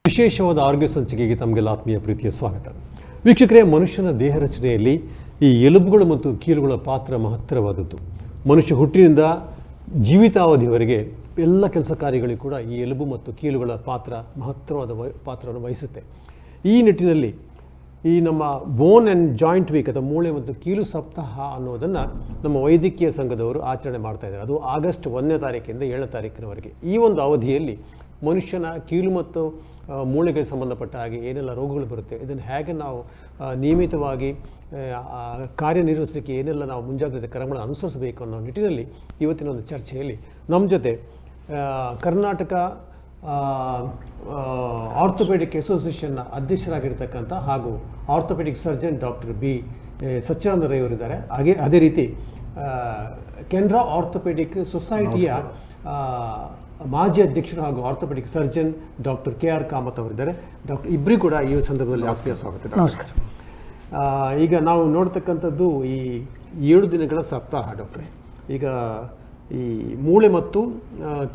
ವಿಶೇಷವಾದ ಆರೋಗ್ಯ ಸಂಚಿಕೆಗೆ ತಮಗೆಲ್ಲ ಆತ್ಮೀಯ ಪ್ರೀತಿಯ ಸ್ವಾಗತ. ವೀಕ್ಷಕರೇ, ಮನುಷ್ಯನ ದೇಹ ರಚನೆಯಲ್ಲಿ ಈ ಎಲುಬುಗಳು ಮತ್ತು ಕೀಲುಗಳ ಪಾತ್ರ ಮಹತ್ತರವಾದದ್ದು. ಮನುಷ್ಯ ಹುಟ್ಟಿನಿಂದ ಜೀವಿತಾವಧಿಯವರೆಗೆ ಎಲ್ಲ ಕೆಲಸ ಕಾರ್ಯಗಳಿಗೂ ಕೂಡ ಈ ಎಲುಬು ಮತ್ತು ಕೀಲುಗಳ ಪಾತ್ರ ಮಹತ್ತರವಾದ ಪಾತ್ರವನ್ನು ವಹಿಸುತ್ತೆ. ಈ ನಿಟ್ಟಿನಲ್ಲಿ ಈ ನಮ್ಮ ಬೋನ್ ಆ್ಯಂಡ್ ಜಾಯಿಂಟ್ ವೀಕ್ ಅಥವಾ ಮೂಳೆ ಮತ್ತು ಕೀಲು ಸಪ್ತಾಹ ಅನ್ನೋದನ್ನು ನಮ್ಮ ವೈದ್ಯಕೀಯ ಸಂಘದವರು ಆಚರಣೆ ಮಾಡ್ತಾ ಇದ್ದಾರೆ. ಅದು ಆಗಸ್ಟ್ 1ನೇ ತಾರೀಕಿಂದ 7ನೇ ತಾರೀಕಿನವರೆಗೆ. ಈ ಒಂದು ಅವಧಿಯಲ್ಲಿ ಮನುಷ್ಯನ ಕೀಲು ಮತ್ತು ಮೂಳೆಗೆ ಸಂಬಂಧಪಟ್ಟ ಹಾಗೆ ಏನೆಲ್ಲ ರೋಗಗಳು ಬರುತ್ತೆ, ಇದನ್ನು ಹೇಗೆ ನಾವು ನಿಯಮಿತವಾಗಿ ಕಾರ್ಯನಿರ್ವಹಿಸಲಿಕ್ಕೆ ಏನೆಲ್ಲ ನಾವು ಮುಂಜಾಗ್ರತೆ ಕ್ರಮಗಳನ್ನು ಅನುಸರಿಸಬೇಕು ಅನ್ನೋ ನಿಟ್ಟಿನಲ್ಲಿ ಇವತ್ತಿನ ಒಂದು ಚರ್ಚೆಯಲ್ಲಿ ನಮ್ಮ ಜೊತೆ ಕರ್ನಾಟಕ ಆರ್ಥೋಪೆಡಿಕ್ ಅಸೋಸಿಯೇಷನ್ನ ಅಧ್ಯಕ್ಷರಾಗಿರ್ತಕ್ಕಂಥ ಹಾಗೂ orthopaedic surgeon doctor B Sachidananda Rai ಅವರಿದ್ದಾರೆ. ಅದೇ ರೀತಿ ಕೆನರಾ ಆರ್ಥೋಪೆಡಿಕ್ ಸೊಸೈಟಿಯ ಮಾಜಿ ಅಧ್ಯಕ್ಷರು ಹಾಗೂ orthopaedic surgeon doctor KR Kamath ಅವರಿದ್ದಾರೆ. ಡಾಕ್ಟರ್ ಇಬ್ಬರಿಗೂ ಕೂಡ ಈ ಸಂದರ್ಭದಲ್ಲಿ ಆತ್ಮೀಯ ಸ್ವಾಗತ. ನಮಸ್ಕಾರ. ಈಗ ನಾವು ನೋಡ್ತಕ್ಕಂಥದ್ದು ಈ 7 ದಿನಗಳ ಸಪ್ತಾಹ. ಡಾಕ್ಟ್ರೆ, ಈಗ ಈ ಮೂಳೆ ಮತ್ತು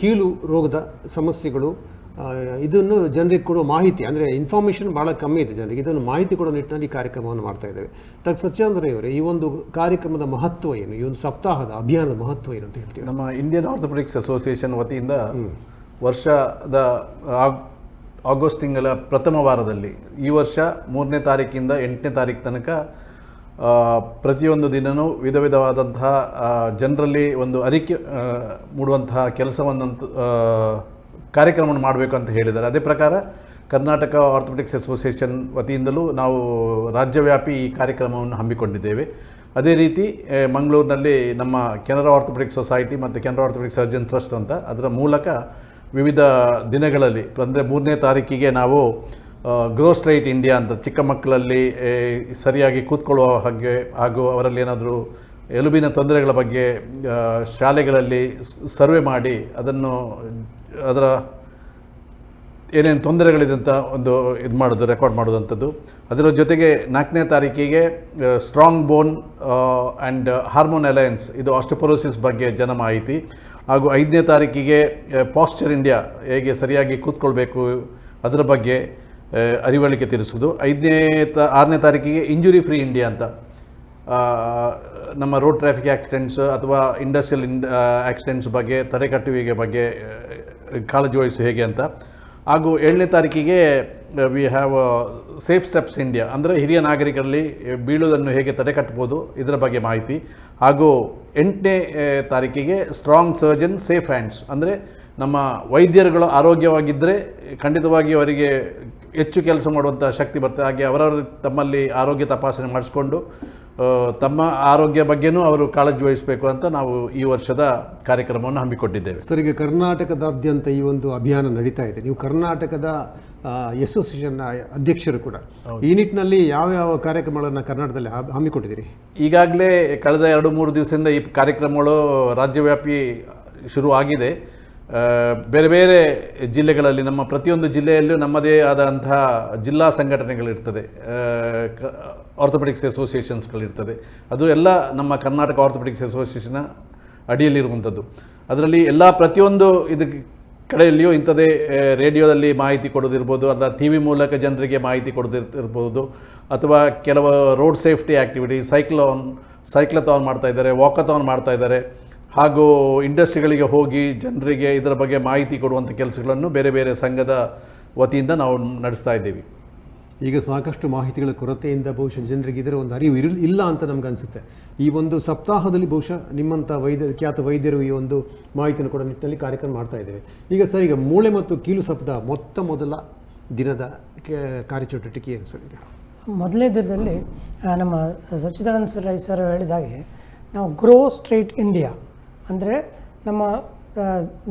ಕೀಲು ರೋಗದ ಸಮಸ್ಯೆಗಳು, ಇದನ್ನು ಜನರಿಗೆ ಕೊಡೋ ಮಾಹಿತಿ, ಅಂದರೆ ಇನ್ಫಾರ್ಮೇಷನ್ ಭಾಳ ಕಮ್ಮಿ ಇದೆ ಜನರಿಗೆ, ಇದನ್ನು ಮಾಹಿತಿ ಕೊಡೋ ನಿಟ್ಟಿನಲ್ಲಿ ಈ ಕಾರ್ಯಕ್ರಮವನ್ನು ಮಾಡ್ತಾ ಇದ್ದೇವೆ. ಡಾಕ್ಟರ್ ಸಚ್ಚಿದಾನಂದ ರೈ ಅವರೇ, ಈ ಒಂದು ಕಾರ್ಯಕ್ರಮದ ಮಹತ್ವ ಏನು, ಈ ಒಂದು ಸಪ್ತಾಹದ ಅಭಿಯಾನದ ಮಹತ್ವ ಏನು ಅಂತ ಹೇಳ್ತೀವಿ? ನಮ್ಮ ಇಂಡಿಯನ್ ಆರ್ಥೋಪೆಡಿಕ್ಸ್ ಅಸೋಸಿಯೇಷನ್ ವತಿಯಿಂದ ವರ್ಷದ ಆಗಸ್ಟ್ ತಿಂಗಳ ಪ್ರಥಮ ವಾರದಲ್ಲಿ ಈ ವರ್ಷ 3ನೇ ತಾರೀಕಿಂದ 8ನೇ ತಾರೀಕು ತನಕ ಪ್ರತಿಯೊಂದು ದಿನವೂ ವಿಧ ವಿಧವಾದಂತಹ ಜನರಲ್ಲಿ ಒಂದು ಅರಿಕೆ ಮೂಡುವಂತಹ ಕೆಲಸವನ್ನು ಕಾರ್ಯಕ್ರಮವನ್ನು ಮಾಡಬೇಕು ಅಂತ ಹೇಳಿದ್ದಾರೆ. ಅದೇ ಪ್ರಕಾರ ಕರ್ನಾಟಕ ಆರ್ಥೋಪೆಡಿಕ್ಸ್ ಅಸೋಸಿಯೇಷನ್ ವತಿಯಿಂದಲೂ ನಾವು ರಾಜ್ಯವ್ಯಾಪಿ ಈ ಕಾರ್ಯಕ್ರಮವನ್ನು ಹಮ್ಮಿಕೊಂಡಿದ್ದೇವೆ. ಅದೇ ರೀತಿ ಮಂಗಳೂರಿನಲ್ಲಿ ನಮ್ಮ ಕೆನರಾ ಆರ್ಥೋಪೆಡಿಕ್ ಸೊಸೈಟಿ ಮತ್ತು ಕೆನರಾ ಆರ್ಥೋಪೆಡಿಕ್ ಸರ್ಜನ್ ಟ್ರಸ್ಟ್ ಅಂತ ಅದರ ಮೂಲಕ ವಿವಿಧ ದಿನಗಳಲ್ಲಿ, ಅಂದರೆ 3ನೇ ತಾರೀಕಿಗೆ ನಾವು ಗ್ರೋ ಸ್ಟ್ರೈಟ್ ಇಂಡಿಯಾ ಅಂತ ಚಿಕ್ಕ ಮಕ್ಕಳಲ್ಲಿ ಸರಿಯಾಗಿ ಕೂತ್ಕೊಳ್ಳುವ ಹಾಗೆ ಹಾಗೂ ಅವರಲ್ಲಿ ಏನಾದರೂ ಎಲುಬಿನ ತೊಂದರೆಗಳ ಬಗ್ಗೆ ಶಾಲೆಗಳಲ್ಲಿ ಸರ್ವೆ ಮಾಡಿ ಅದರ ಏನೇನು ತೊಂದರೆಗಳಿದೆ ಅಂತ ಒಂದು ರೆಕಾರ್ಡ್ ಮಾಡೋದಂಥದ್ದು. ಅದರ ಜೊತೆಗೆ 4ನೇ ತಾರೀಕಿಗೆ strong bone and hormone alliance, ಇದು ಆಸ್ಟಿಯೋಪೊರೋಸಿಸ್ ಬಗ್ಗೆ ಜನ ಮಾಹಿತಿ, ಹಾಗೂ 5ನೇ ತಾರೀಕಿಗೆ ಪಾಶ್ಚರ್ ಇಂಡಿಯಾ, ಹೇಗೆ ಸರಿಯಾಗಿ ಕೂತ್ಕೊಳ್ಬೇಕು ಅದರ ಬಗ್ಗೆ ಅರಿವಳಿಕೆ ತಿಳಿಸುವುದು. 6ನೇ ತಾರೀಕಿಗೆ ಇಂಜುರಿ ಫ್ರೀ ಇಂಡಿಯಾ ಅಂತ, ನಮ್ಮ ರೋಡ್ ಟ್ರಾಫಿಕ್ ಆಕ್ಸಿಡೆಂಟ್ಸ್ ಅಥವಾ ಇಂಡಸ್ಟ್ರಿಯಲ್ ಆಕ್ಸಿಡೆಂಟ್ಸ್ ಬಗ್ಗೆ, ತಡೆಗಟ್ಟುವಿಕೆ ಬಗ್ಗೆ ಕಾಳಜಿ ವಹಿಸು ಹೇಗೆ ಅಂತ. ಹಾಗೂ 7ನೇ ತಾರೀಕಿಗೆ we have safe steps India, ಅಂದರೆ ಹಿರಿಯ ನಾಗರಿಕರಲ್ಲಿ ಬೀಳುವುದನ್ನು ಹೇಗೆ ತಡೆಗಟ್ಟಬಹುದು ಇದರ ಬಗ್ಗೆ ಮಾಹಿತಿ. ಹಾಗೂ 8ನೇ ತಾರೀಕಿಗೆ ಸ್ಟ್ರಾಂಗ್ ಸರ್ಜನ್ ಸೇಫ್ ಹ್ಯಾಂಡ್ಸ್, ಅಂದರೆ ನಮ್ಮ ವೈದ್ಯರುಗಳು ಆರೋಗ್ಯವಾಗಿದ್ದರೆ ಖಂಡಿತವಾಗಿ ಅವರಿಗೆ ಹೆಚ್ಚು ಕೆಲಸ ಮಾಡುವಂಥ ಶಕ್ತಿ ಬರ್ತದೆ. ಹಾಗೆ ಅವರವರು ತಮ್ಮಲ್ಲಿ ಆರೋಗ್ಯ ತಪಾಸಣೆ ಮಾಡಿಸ್ಕೊಂಡು ತಮ್ಮ ಆರೋಗ್ಯ ಬಗ್ಗೆನೂ ಅವರು ಕಾಳಜಿ ವಹಿಸಬೇಕು ಅಂತ ನಾವು ಈ ವರ್ಷದ ಕಾರ್ಯಕ್ರಮವನ್ನು ಹಮ್ಮಿಕೊಂಡಿದ್ದೇವೆ. ಸರ್, ಈಗ ಕರ್ನಾಟಕದಾದ್ಯಂತ ಈ ಒಂದು ಅಭಿಯಾನ ನಡೀತಾ ಇದೆ. ನೀವು ಕರ್ನಾಟಕದ ಅಸೋಸಿಯೇಷನ್ನ ಅಧ್ಯಕ್ಷರು ಕೂಡ. ಈ ನಿಟ್ಟಿನಲ್ಲಿ ಯಾವ ಕಾರ್ಯಕ್ರಮಗಳನ್ನು ಕರ್ನಾಟಕದಲ್ಲಿ ಹಮ್ಮಿಕೊಂಡಿದ್ದೀರಿ? ಈಗಾಗಲೇ ಕಳೆದ 2-3 ದಿವಸದಿಂದ ಈ ಕಾರ್ಯಕ್ರಮಗಳು ರಾಜ್ಯವ್ಯಾಪಿ ಶುರು ಆಗಿದೆ. ಬೇರೆ ಬೇರೆ ಜಿಲ್ಲೆಗಳಲ್ಲಿ, ನಮ್ಮ ಪ್ರತಿಯೊಂದು ಜಿಲ್ಲೆಯಲ್ಲೂ ನಮ್ಮದೇ ಆದಂತಹ ಜಿಲ್ಲಾ ಸಂಘಟನೆಗಳಿರ್ತದೆ, ಆರ್ಥೋಪೆಡಿಕ್ಸ್ ಅಸೋಸಿಯೇಷನ್ಸ್ಗಳಿರ್ತದೆ. ಅದು ಎಲ್ಲ ನಮ್ಮ ಕರ್ನಾಟಕ ಆರ್ಥೋಪೆಡಿಕ್ಸ್ ಅಸೋಸಿಯೇಷನ್ನ ಅಡಿಯಲ್ಲಿರುವಂಥದ್ದು. ಅದರಲ್ಲಿ ಪ್ರತಿಯೊಂದು ಕಡೆಯಲ್ಲಿಯೂ ಇಂಥದ್ದೇ ರೇಡಿಯೋದಲ್ಲಿ ಮಾಹಿತಿ ಕೊಡೋದಿರ್ಬೋದು, ಅಥವಾ TV ಮೂಲಕ ಜನರಿಗೆ ಮಾಹಿತಿ ಕೊಡೋದಿರ್ಬೋದು, ಅಥವಾ ಕೆಲವು ರೋಡ್ ಸೇಫ್ಟಿ ಆ್ಯಕ್ಟಿವಿಟಿ, ಸೈಕ್ಲಥಾನ್ ಮಾಡ್ತಾಯಿದ್ದಾರೆ, ವಾಕಥಾನ್ ಮಾಡ್ತಾಯಿದ್ದಾರೆ. ಹಾಗೂ ಇಂಡಸ್ಟ್ರಿಗಳಿಗೆ ಹೋಗಿ ಜನರಿಗೆ ಇದರ ಬಗ್ಗೆ ಮಾಹಿತಿ ಕೊಡುವಂಥ ಕೆಲಸಗಳನ್ನು ಬೇರೆ ಬೇರೆ ಸಂಘದ ವತಿಯಿಂದ ನಾವು ನಡೆಸ್ತಾ ಇದ್ದೀವಿ. ಈಗ ಸಾಕಷ್ಟು ಮಾಹಿತಿಗಳ ಕೊರತೆಯಿಂದ ಬಹುಶಃ ಜನರಿಗೆ ಇದರ ಒಂದು ಅರಿವು ಇಲ್ಲ ಅಂತ ನಮ್ಗೆ ಅನಿಸುತ್ತೆ. ಈ ಒಂದು ಸಪ್ತಾಹದಲ್ಲಿ ಬಹುಶಃ ನಿಮ್ಮಂಥ ಖ್ಯಾತ ವೈದ್ಯರು ಈ ಒಂದು ಮಾಹಿತಿಯನ್ನು ಕೊಡೋ ನಿಟ್ಟಿನಲ್ಲಿ ಕಾರ್ಯಕ್ರಮ ಮಾಡ್ತಾ ಇದ್ದೇವೆ. ಈಗ ಸರ್, ಈಗ ಮೂಳೆ ಮತ್ತು ಕೀಲು ಸಪ್ತಾಹ ಮೊದಲ ದಿನದ ಕಾರ್ಯಚಟುವಟಿಕೆ ಏನು ಸರ್? ಈಗ ಮೊದಲನೇ ದಿನದಲ್ಲಿ ನಮ್ಮ ಸಚ್ಚಿದಾನಂದ ರೈ ಸರ್ ಹೇಳಿದಾಗೆ ನಾವು ಗ್ರೋ ಸ್ಟ್ರೈಟ್ ಇಂಡಿಯಾ, ಅಂದರೆ ನಮ್ಮ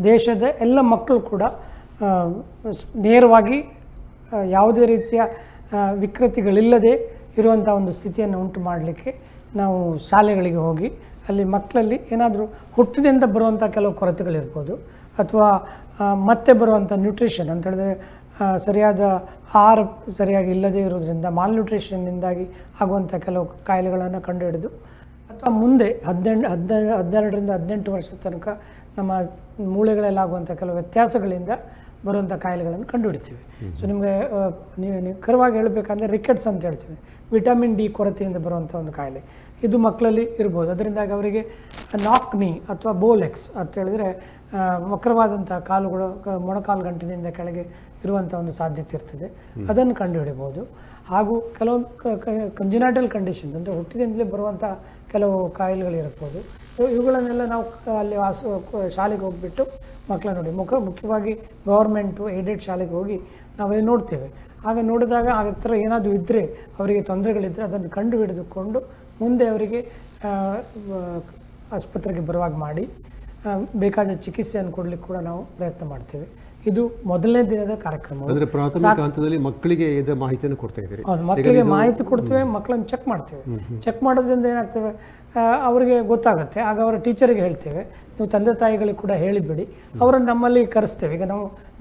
ದೇಶದ ಎಲ್ಲ ಮಕ್ಕಳು ಕೂಡ ನೇರವಾಗಿ ಯಾವುದೇ ರೀತಿಯ ವಿಕೃತಿಗಳಿಲ್ಲದೆ ಇರುವಂಥ ಒಂದು ಸ್ಥಿತಿಯನ್ನು ಉಂಟು ಮಾಡಲಿಕ್ಕೆ ನಾವು ಶಾಲೆಗಳಿಗೆ ಹೋಗಿ ಅಲ್ಲಿ ಮಕ್ಕಳಲ್ಲಿ ಏನಾದರೂ ಹುಟ್ಟಿನಿಂದ ಬರುವಂಥ ಕೆಲವು ಕೊರತೆಗಳಿರ್ಬೋದು, ಅಥವಾ ಮತ್ತೆ ಬರುವಂಥ ನ್ಯೂಟ್ರಿಷನ್ ಅಂತ ಹೇಳಿದ್ರೆ ಸರಿಯಾದ ಆಹಾರ ಸರಿಯಾಗಿ ಇಲ್ಲದೇ ಇರೋದ್ರಿಂದ ಮಾಲ್ನ್ಯೂಟ್ರಿಷನ್ನಿಂದಾಗಿ ಆಗುವಂಥ ಕೆಲವು ಕಾಯಿಲೆಗಳನ್ನು ಕಂಡುಹಿಡಿದು, ಅಥವಾ ಮುಂದೆ 12ರಿಂದ 18 ವರ್ಷದ ತನಕ ನಮ್ಮ ಮೂಳೆಗಳಲ್ಲಾಗುವಂಥ ಕೆಲವು ವ್ಯತ್ಯಾಸಗಳಿಂದ ಬರುವಂಥ ಕಾಯಿಲೆಗಳನ್ನು ಕಂಡುಹಿಡ್ತೀವಿ. ಸೊ ನಿಮಗೆ ನೀವು ನಿಖರವಾಗಿ ಹೇಳಬೇಕಂದ್ರೆ ರಿಕೆಟ್ಸ್ ಅಂತ ಹೇಳ್ತೀವಿ, ವಿಟಮಿನ್ ಡಿ ಕೊರತೆಯಿಂದ ಬರುವಂಥ ಒಂದು ಕಾಯಿಲೆ. ಇದು ಮಕ್ಕಳಲ್ಲಿ ಇರ್ಬೋದು. ಅದರಿಂದಾಗಿ ಅವರಿಗೆ ನಾಕ್ ನೀ ಅಥವಾ ಬೋಲೆಕ್ಸ್ ಅಂತ ಹೇಳಿದರೆ ವಕ್ರವಾದಂಥ ಕಾಲುಗಳು ಮೊಣಕಾಲು ಗಂಟಿನಿಂದ ಕೆಳಗೆ ಇರುವಂಥ ಒಂದು ಸಾಧ್ಯತೆ ಇರ್ತದೆ, ಅದನ್ನು ಕಂಡುಹಿಡಿಬೋದು. ಹಾಗೂ ಕೆಲವೊಂದು ಕಂಜಿನೈಟಲ್ ಕಂಡೀಷನ್ಸ್ ಅಂದರೆ ಹುಟ್ಟಿನಿಂದಲೇ ಬರುವಂಥ ಕೆಲವು ಕಾಯಿಲೆಗಳಿರ್ಬೋದು. ಸೊ ಇವುಗಳನ್ನೆಲ್ಲ ನಾವು ಅಲ್ಲಿ ಶಾಲೆಗೆ ಹೋಗಿಬಿಟ್ಟು ಮಕ್ಕಳನ್ನ ನೋಡಿ ಮುಖ್ಯವಾಗಿ ಗೌರ್ಮೆಂಟು ಏಡೆಡ್ ಶಾಲೆಗೆ ಹೋಗಿ ನಾವೇ ನೋಡ್ತೇವೆ. ಆಗ ನೋಡಿದಾಗ ಆ ಥರ ಏನಾದರೂ ಇದ್ದರೆ, ಅವರಿಗೆ ತೊಂದರೆಗಳಿದ್ದರೆ ಅದನ್ನು ಕಂಡು ಹಿಡಿದುಕೊಂಡು ಮುಂದೆ ಅವರಿಗೆ ಆಸ್ಪತ್ರೆಗೆ ಬರುವಾಗ ಮಾಡಿ ಬೇಕಾದ ಚಿಕಿತ್ಸೆಯನ್ನು ಕೊಡಲಿಕ್ಕೆ ಕೂಡ ನಾವು ಪ್ರಯತ್ನ ಮಾಡ್ತೇವೆ. ಇದು ಮೊದಲನೇ ದಿನದ ಕಾರ್ಯಕ್ರಮ. ಅಂದರೆ ಪ್ರಾಥಮಿಕ ಹಂತದಲ್ಲಿ ಮಕ್ಕಳಿಗೆ ಇದರ ಮಾಹಿತಿಯನ್ನು ಕೊಡ್ತಾ ಇದ್ದೀರಿ? ಹೌದು, ಮಕ್ಕಳಿಗೆ ಮಾಹಿತಿ ಕೊಡ್ತೇವೆ, ಮಕ್ಕಳನ್ನು ಚೆಕ್ ಮಾಡ್ತೇವೆ. ಚೆಕ್ ಮಾಡೋದ್ರಿಂದ ಏನಾಗ್ತವೆ, ಅವರಿಗೆ ಗೊತ್ತಾಗುತ್ತೆ. ಆಗ ಅವರ ಟೀಚರಿಗೆ ಹೇಳ್ತೇವೆ, ನೀವು ತಂದೆ ತಾಯಿಗಳಿಗೆ ಕೂಡ ಹೇಳಿಬಿಡಿ, ಅವರನ್ನು ನಮ್ಮಲ್ಲಿ ಕರೆಸ್ತೇವೆ. ಈಗ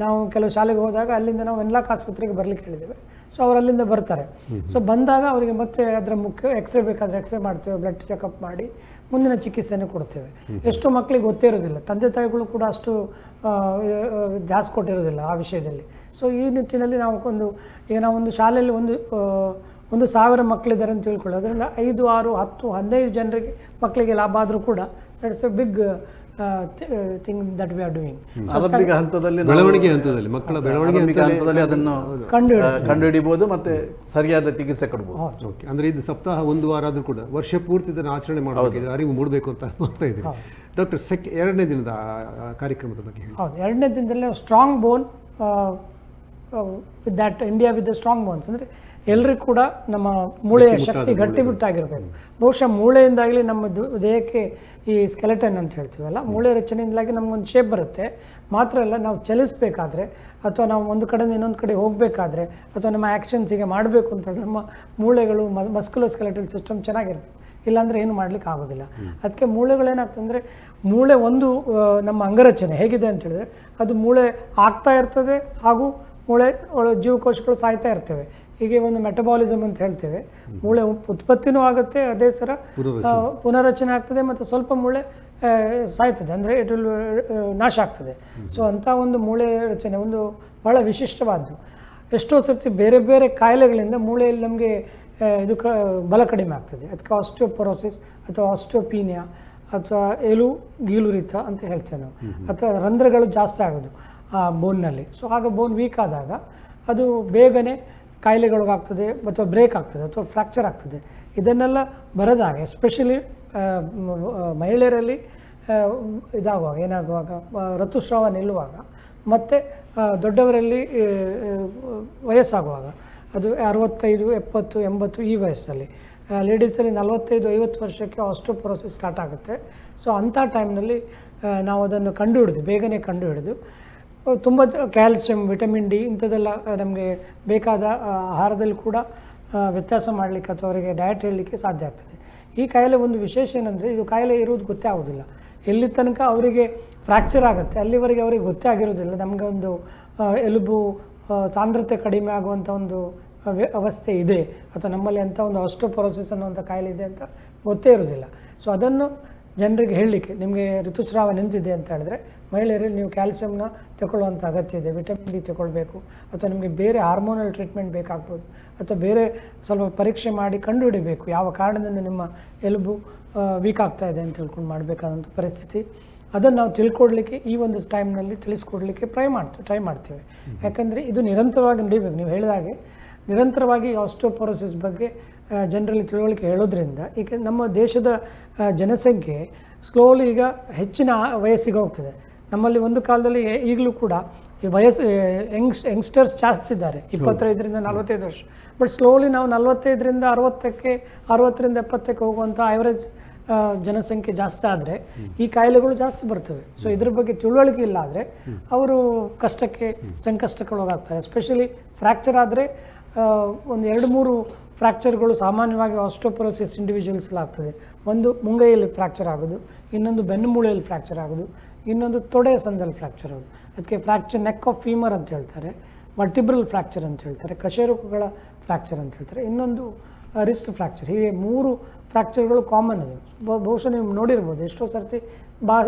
ನಾವು ಕೆಲವು ಶಾಲೆಗೆ ಹೋದಾಗ ಅಲ್ಲಿಂದ ನಾವು ವೆನ್ಲಾಕ್ ಆಸ್ಪತ್ರೆಗೆ ಬರಲಿಕ್ಕೆ ಹೇಳಿದ್ದೇವೆ. ಸೊ ಅವರು ಅಲ್ಲಿಂದ ಬರ್ತಾರೆ. ಸೊ ಬಂದಾಗ ಅವರಿಗೆ ಮತ್ತೆ ಅದರ ಮುಖ್ಯ ಎಕ್ಸ್ರೇ ಬೇಕಾದರೆ ಎಕ್ಸ್ರೇ ಮಾಡ್ತೇವೆ, ಬ್ಲಡ್ ಚೆಕಪ್ ಮಾಡಿ ಮುಂದಿನ ಚಿಕಿತ್ಸೆಯನ್ನು ಕೊಡ್ತೇವೆ. ಎಷ್ಟೋ ಮಕ್ಕಳಿಗೆ ಗೊತ್ತೇ ಇರೋದಿಲ್ಲ, ತಂದೆ ತಾಯಿಗಳು ಕೂಡ ಅಷ್ಟು ಧ್ಯಾಸ ಕೊಟ್ಟಿರೋದಿಲ್ಲ ಆ ವಿಷಯದಲ್ಲಿ. ಸೊ ಈ ನಿಟ್ಟಿನಲ್ಲಿ ನಾವು ಈಗ ನಾವೊಂದು ಶಾಲೆಯಲ್ಲಿ 1,000 ಮಕ್ಕಳಿದ್ದಾರೆ ಅಂತ ತಿಳ್ಕೊಳ್ಳಿ, ಅದರಿಂದ 5, 6, 10, 15 ಜನರಿಗೆ ಮಕ್ಕಳಿಗೆ ಲಾಭ ಆದರೂ ಕೂಡ that's a big thing that we are doing. ಆರಂಭಿಕ ಹಂತದಲ್ಲಿ ಬೆಳವಣಿಗೆ ಹಂತದಲ್ಲಿ ಮಕ್ಕಳ ಬೆಳವಣಿಗೆ ಹಂತದಲ್ಲಿ ಅದನ್ನು ಕಂಡುಹಿಡಿಬಹುದು ಮತ್ತೆ ಸರಿಯಾದ ಚಿಕಿತ್ಸೆ ಕೊಡಬಹುದು. ಓಕೆ, ಅಂದರೆ ಇದು ಸಪ್ತಾಹ 1 ವಾರ ಆದರೂ ಕೂಡ ವರ್ಷ ಪೂರ್ತಿ ಇದನ್ನು ಆಚರಣೆ ಮಾಡಬೇಕು, ಅರಿವು ಮೂಡಬೇಕು ಅಂತ ಮಾಡ್ತಾ ಇದ್ದೀವಿ. ಡಾಕ್ಟರ್, ಎರಡನೇ ದಿನದ ಕಾರ್ಯಕ್ರಮದ ಬಗ್ಗೆ ಹೇಳಿ. ಹೌದು, ಎರಡನೇ ದಿನದಲ್ಲಿ strong bone with that India with the strong bones. ಅಂದರೆ ಎಲ್ಲರಿಗೂ ಕೂಡ ನಮ್ಮ ಮೂಳೆಯ ಶಕ್ತಿ ಗಟ್ಟಿಮುಟ್ಟಾಗಿರಬೇಕು. ಬಹುಶಃ ಮೂಳೆಯಿಂದಾಗಲಿ ನಮ್ಮ ದೇಹಕ್ಕೆ ಈ ಸ್ಕೆಲೆಟನ್ ಅಂತ ಹೇಳ್ತೀವಲ್ಲ, ಮೂಳೆ ರಚನೆಯಿಂದಾಗಿ ನಮಗೊಂದು ಶೇಪ್ ಬರುತ್ತೆ. ಮಾತ್ರ ಅಲ್ಲ, ನಾವು ಚಲಿಸಬೇಕಾದ್ರೆ ಅಥವಾ ನಾವು ಒಂದು ಕಡೆಯಿಂದ ಇನ್ನೊಂದು ಕಡೆ ಹೋಗಬೇಕಾದ್ರೆ ಅಥವಾ ನಮ್ಮ ಆ್ಯಕ್ಷನ್ಸಿಗೆ ಮಾಡಬೇಕು ಅಂತ ನಮ್ಮ ಮೂಳೆಗಳು ಮಸ್ಕ್ಯುಲೋ ಸ್ಕೆಲೆಟಲ್ ಸಿಸ್ಟಮ್ ಚೆನ್ನಾಗಿರ್ಬೇಕು, ಇಲ್ಲಾಂದರೆ ಏನು ಮಾಡ್ಲಿಕ್ಕೆ ಆಗೋದಿಲ್ಲ. ಅದಕ್ಕೆ ಮೂಳೆಗಳೇನಾಗ್ತಂದರೆ, ಮೂಳೆ ಒಂದು ನಮ್ಮ ಅಂಗರಚನೆ ಹೇಗಿದೆ ಅಂತ ಹೇಳಿದ್ರೆ, ಅದು ಮೂಳೆ ಆಗ್ತಾ ಇರ್ತದೆ ಹಾಗೂ ಮೂಳೆ ಜೀವಕೋಶಗಳು ಸಾಯ್ತಾ ಇರ್ತವೆ. ಹೀಗೆ ಒಂದು ಮೆಟಬಾಲಿಸಮ್ ಅಂತ ಹೇಳ್ತೇವೆ. ಮೂಳೆ ಉತ್ಪತ್ತಿನೂ ಆಗುತ್ತೆ, ಅದೇ ಥರ ಪುನರಚನೆ ಆಗ್ತದೆ, ಮತ್ತು ಸ್ವಲ್ಪ ಮೂಳೆ ಸಾಯ್ತದೆ, ಅಂದರೆ ಇಟ್ ವಿಲ್ ನಾಶ ಆಗ್ತದೆ. ಸೊ ಅಂಥ ಒಂದು ಮೂಳೆ ರಚನೆ ಒಂದು ಭಾಳ ವಿಶಿಷ್ಟವಾದ್ದು. ಎಷ್ಟೋ ಸರ್ತಿ ಬೇರೆ ಬೇರೆ ಕಾಯಿಲೆಗಳಿಂದ ಮೂಳೆಯಲ್ಲಿ ನಮಗೆ ಇದು ಬಲ ಕಡಿಮೆ ಆಗ್ತದೆ. ಅದಕ್ಕೆ ಆಸ್ಟಿಯೋಪೊರೋಸಿಸ್ ಅಥವಾ ಆಸ್ಟಿಯೋಪೀನಿಯಾ ಅಥವಾ ಗೀಲುರಿತ ಅಂತ ಹೇಳ್ತೇವೆ ನಾವು, ಅಥವಾ ರಂಧ್ರಗಳು ಜಾಸ್ತಿ ಆಗೋದು ಆ ಬೋನ್ನಲ್ಲಿ. ಸೊ ಆಗ ಬೋನ್ ವೀಕ್ ಆದಾಗ ಅದು ಬೇಗನೆ ಕಾಯಿಲೆಗಳಿಗಾಗ್ತದೆ, ಅಥವಾ ಬ್ರೇಕ್ ಆಗ್ತದೆ, ಅಥವಾ ಫ್ರ್ಯಾಕ್ಚರ್ ಆಗ್ತದೆ. ಇದನ್ನೆಲ್ಲ ಬರದಾಗ ಎಸ್ಪೆಷಲಿ ಮಹಿಳೆಯರಲ್ಲಿ ಇದಾಗುವಾಗ, ಏನಾಗುವಾಗ, ಋತುಸ್ರಾವ ನಿಲ್ಲುವಾಗ, ಮತ್ತು ದೊಡ್ಡವರಲ್ಲಿ ವಯಸ್ಸಾಗುವಾಗ, ಅದು 65, 70, 80 ಈ ವಯಸ್ಸಲ್ಲಿ. ಲೇಡೀಸಲ್ಲಿ 45-50 ವರ್ಷಕ್ಕೆ ಆಸ್ಟಿಯೋಪೊರೋಸಿಸ್ ಸ್ಟಾರ್ಟ್ ಆಗುತ್ತೆ. ಸೊ ಅಂಥ ಟೈಮ್ನಲ್ಲಿ ನಾವು ಅದನ್ನು ಬೇಗನೆ ಕಂಡುಹಿಡಿದು ತುಂಬ ಕ್ಯಾಲ್ಸಿಯಂ, ವಿಟಮಿನ್ ಡಿ ಇಂಥದ್ದೆಲ್ಲ ನಮಗೆ ಬೇಕಾದ ಆಹಾರದಲ್ಲಿ ಕೂಡ ವ್ಯತ್ಯಾಸ ಮಾಡಲಿಕ್ಕೆ ಅಥವಾ ಅವರಿಗೆ ಡಯಟ್ ಹೇಳಲಿಕ್ಕೆ ಸಾಧ್ಯ ಆಗ್ತದೆ. ಈ ಕಾಯಿಲೆ ಒಂದು ವಿಶೇಷ ಏನಂದರೆ, ಇದು ಕಾಯಿಲೆ ಇರುವುದು ಗೊತ್ತೇ ಆಗೋದಿಲ್ಲ. ಎಲ್ಲಿ ತನಕ ಅವರಿಗೆ ಫ್ರ್ಯಾಕ್ಚರ್ ಆಗುತ್ತೆ ಅಲ್ಲಿವರೆಗೆ ಅವರಿಗೆ ಗೊತ್ತೇ ಆಗಿರೋದಿಲ್ಲ. ನಮಗೆ ಒಂದು ಎಲುಬು ಸಾಂದ್ರತೆ ಕಡಿಮೆ ಆಗುವಂಥ ಒಂದು ಅವಸ್ಥೆ ಇದೆ, ಅಥವಾ ನಮ್ಮಲ್ಲಿ ಅಂಥ ಒಂದು ಆಸ್ಟಿಯೋಪೊರೋಸಿಸ್ ಅನ್ನುವಂಥ ಕಾಯಿಲೆ ಇದೆ ಅಂತ ಗೊತ್ತೇ ಇರೋದಿಲ್ಲ. ಸೊ ಅದನ್ನು ಜನರಿಗೆ ಹೇಳಲಿಕ್ಕೆ, ನಿಮಗೆ ಋತುಸ್ರಾವ ನಿಂತಿದೆ ಅಂತ ಹೇಳಿದ್ರೆ ಮಹಿಳೆಯರಲ್ಲಿ ನೀವು ಕ್ಯಾಲ್ಸಿಯಂನ ತಗೊಳ್ಳುವಂಥ ಅಗತ್ಯ ಇದೆ, ವಿಟಮಿನ್ ಡಿ ತಗೊಳ್ಬೇಕು, ಅಥವಾ ನಿಮಗೆ ಬೇರೆ ಹಾರ್ಮೋನಲ್ ಟ್ರೀಟ್ಮೆಂಟ್ ಬೇಕಾಗ್ಬೋದು, ಅಥವಾ ಬೇರೆ ಸ್ವಲ್ಪ ಪರೀಕ್ಷೆ ಮಾಡಿ ಕಂಡುಹಿಡಿಬೇಕು ಯಾವ ಕಾರಣದಿಂದ ನಿಮ್ಮ ಎಲುಬು ವೀಕ್ ಆಗ್ತಾ ಇದೆ ಅಂತ ತಿಳ್ಕೊಂಡು ಮಾಡಬೇಕಾದಂಥ ಪರಿಸ್ಥಿತಿ. ಅದನ್ನು ನಾವು ತಿಳ್ಕೊಡ್ಲಿಕ್ಕೆ ಈ ಒಂದು ಟೈಮ್ನಲ್ಲಿ ತಿಳಿಸ್ಕೊಡ್ಲಿಕ್ಕೆ ಟ್ರೈ ಮಾಡ್ತೇವೆ. ಯಾಕಂದರೆ ಇದು ನಿರಂತರವಾಗಿ ನಡೀಬೇಕು. ನೀವು ಹೇಳಿದಾಗೆ ನಿರಂತರವಾಗಿ ಆಸ್ಟಿಯೋಪೊರೋಸಿಸ್ ಬಗ್ಗೆ ಜನರಲ್ಲಿ ತಿಳುವಳಿಕೆ ಹೇಳೋದ್ರಿಂದ, ಈಗ ನಮ್ಮ ದೇಶದ ಜನಸಂಖ್ಯೆ ಸ್ಲೋಲಿ ಈಗ ಹೆಚ್ಚಿನ ವಯಸ್ಸಿಗೆ ಹೋಗ್ತದೆ. ನಮ್ಮಲ್ಲಿ ಒಂದು ಕಾಲದಲ್ಲಿ ಈಗಲೂ ಕೂಡ ಈ ಯಂಗ್ಸ್ಟರ್ಸ್ ಜಾಸ್ತಿ ಇದ್ದಾರೆ, 25ರಿಂದ 45 ವರ್ಷ. ಬಟ್ ಸ್ಲೋಲಿ ನಾವು 45ರಿಂದ 60ಕ್ಕೆ 60ರಿಂದ 70ಕ್ಕೆ ಹೋಗುವಂಥ ಆ್ಯಾವ್ರೇಜ್ ಜನಸಂಖ್ಯೆ ಜಾಸ್ತಿ ಆದರೆ ಈ ಕಾಯಿಲೆಗಳು ಜಾಸ್ತಿ ಬರ್ತವೆ. ಸೊ ಇದ್ರ ಬಗ್ಗೆ ತಿಳುವಳಿಕೆ ಇಲ್ಲ ಆದರೆ ಅವರು ಸಂಕಷ್ಟಕ್ಕೊಳಗಾಗ್ತಾರೆ. ಎಸ್ಪೆಷಲಿ ಫ್ರ್ಯಾಕ್ಚರ್ ಆದರೆ ಒಂದು 2-3 ಫ್ರ್ಯಾಕ್ಚರ್ಗಳು ಸಾಮಾನ್ಯವಾಗಿ ಆಸ್ಟಿಯೋಪೊರೋಸಿಸ್ ಇಂಡಿವಿಜುವಲ್ಸ್ಲಾಗ್ತದೆ. ಒಂದು ಮುಂಗೈಯಲ್ಲಿ ಫ್ರ್ಯಾಕ್ಚರ್ ಆಗೋದು, ಇನ್ನೊಂದು ಬೆನ್ನು ಮೂಳೆಯಲ್ಲಿ ಫ್ರ್ಯಾಕ್ಚರ್ ಆಗೋದು, ಇನ್ನೊಂದು ತೊಡೆಯ ಸಂದಲ್ಲಿ ಫ್ರ್ಯಾಕ್ಚರ್ ಆಗೋದು. ಅದಕ್ಕೆ ಫ್ರ್ಯಾಕ್ಚರ್ ನೆಕ್ ಆಫ್ ಫೀಮರ್ ಅಂತ ಹೇಳ್ತಾರೆ, ವರ್ಟಿಬ್ರಲ್ ಫ್ರ್ಯಾಕ್ಚರ್ ಅಂತ ಹೇಳ್ತಾರೆ, ಕಶೇರುಕಗಳ ಫ್ರ್ಯಾಕ್ಚರ್ ಅಂತ ಹೇಳ್ತಾರೆ, ಇನ್ನೊಂದು ರಿಸ್ಟ್ ಫ್ರ್ಯಾಕ್ಚರ್. ಹೀಗೆ 3 ಫ್ರ್ಯಾಕ್ಚರ್ಗಳು ಕಾಮನ್ ಅದು. ಬಹುಶಃ ನೀವು ನೋಡಿರ್ಬೋದು, ಎಷ್ಟೋ ಸರ್ತಿ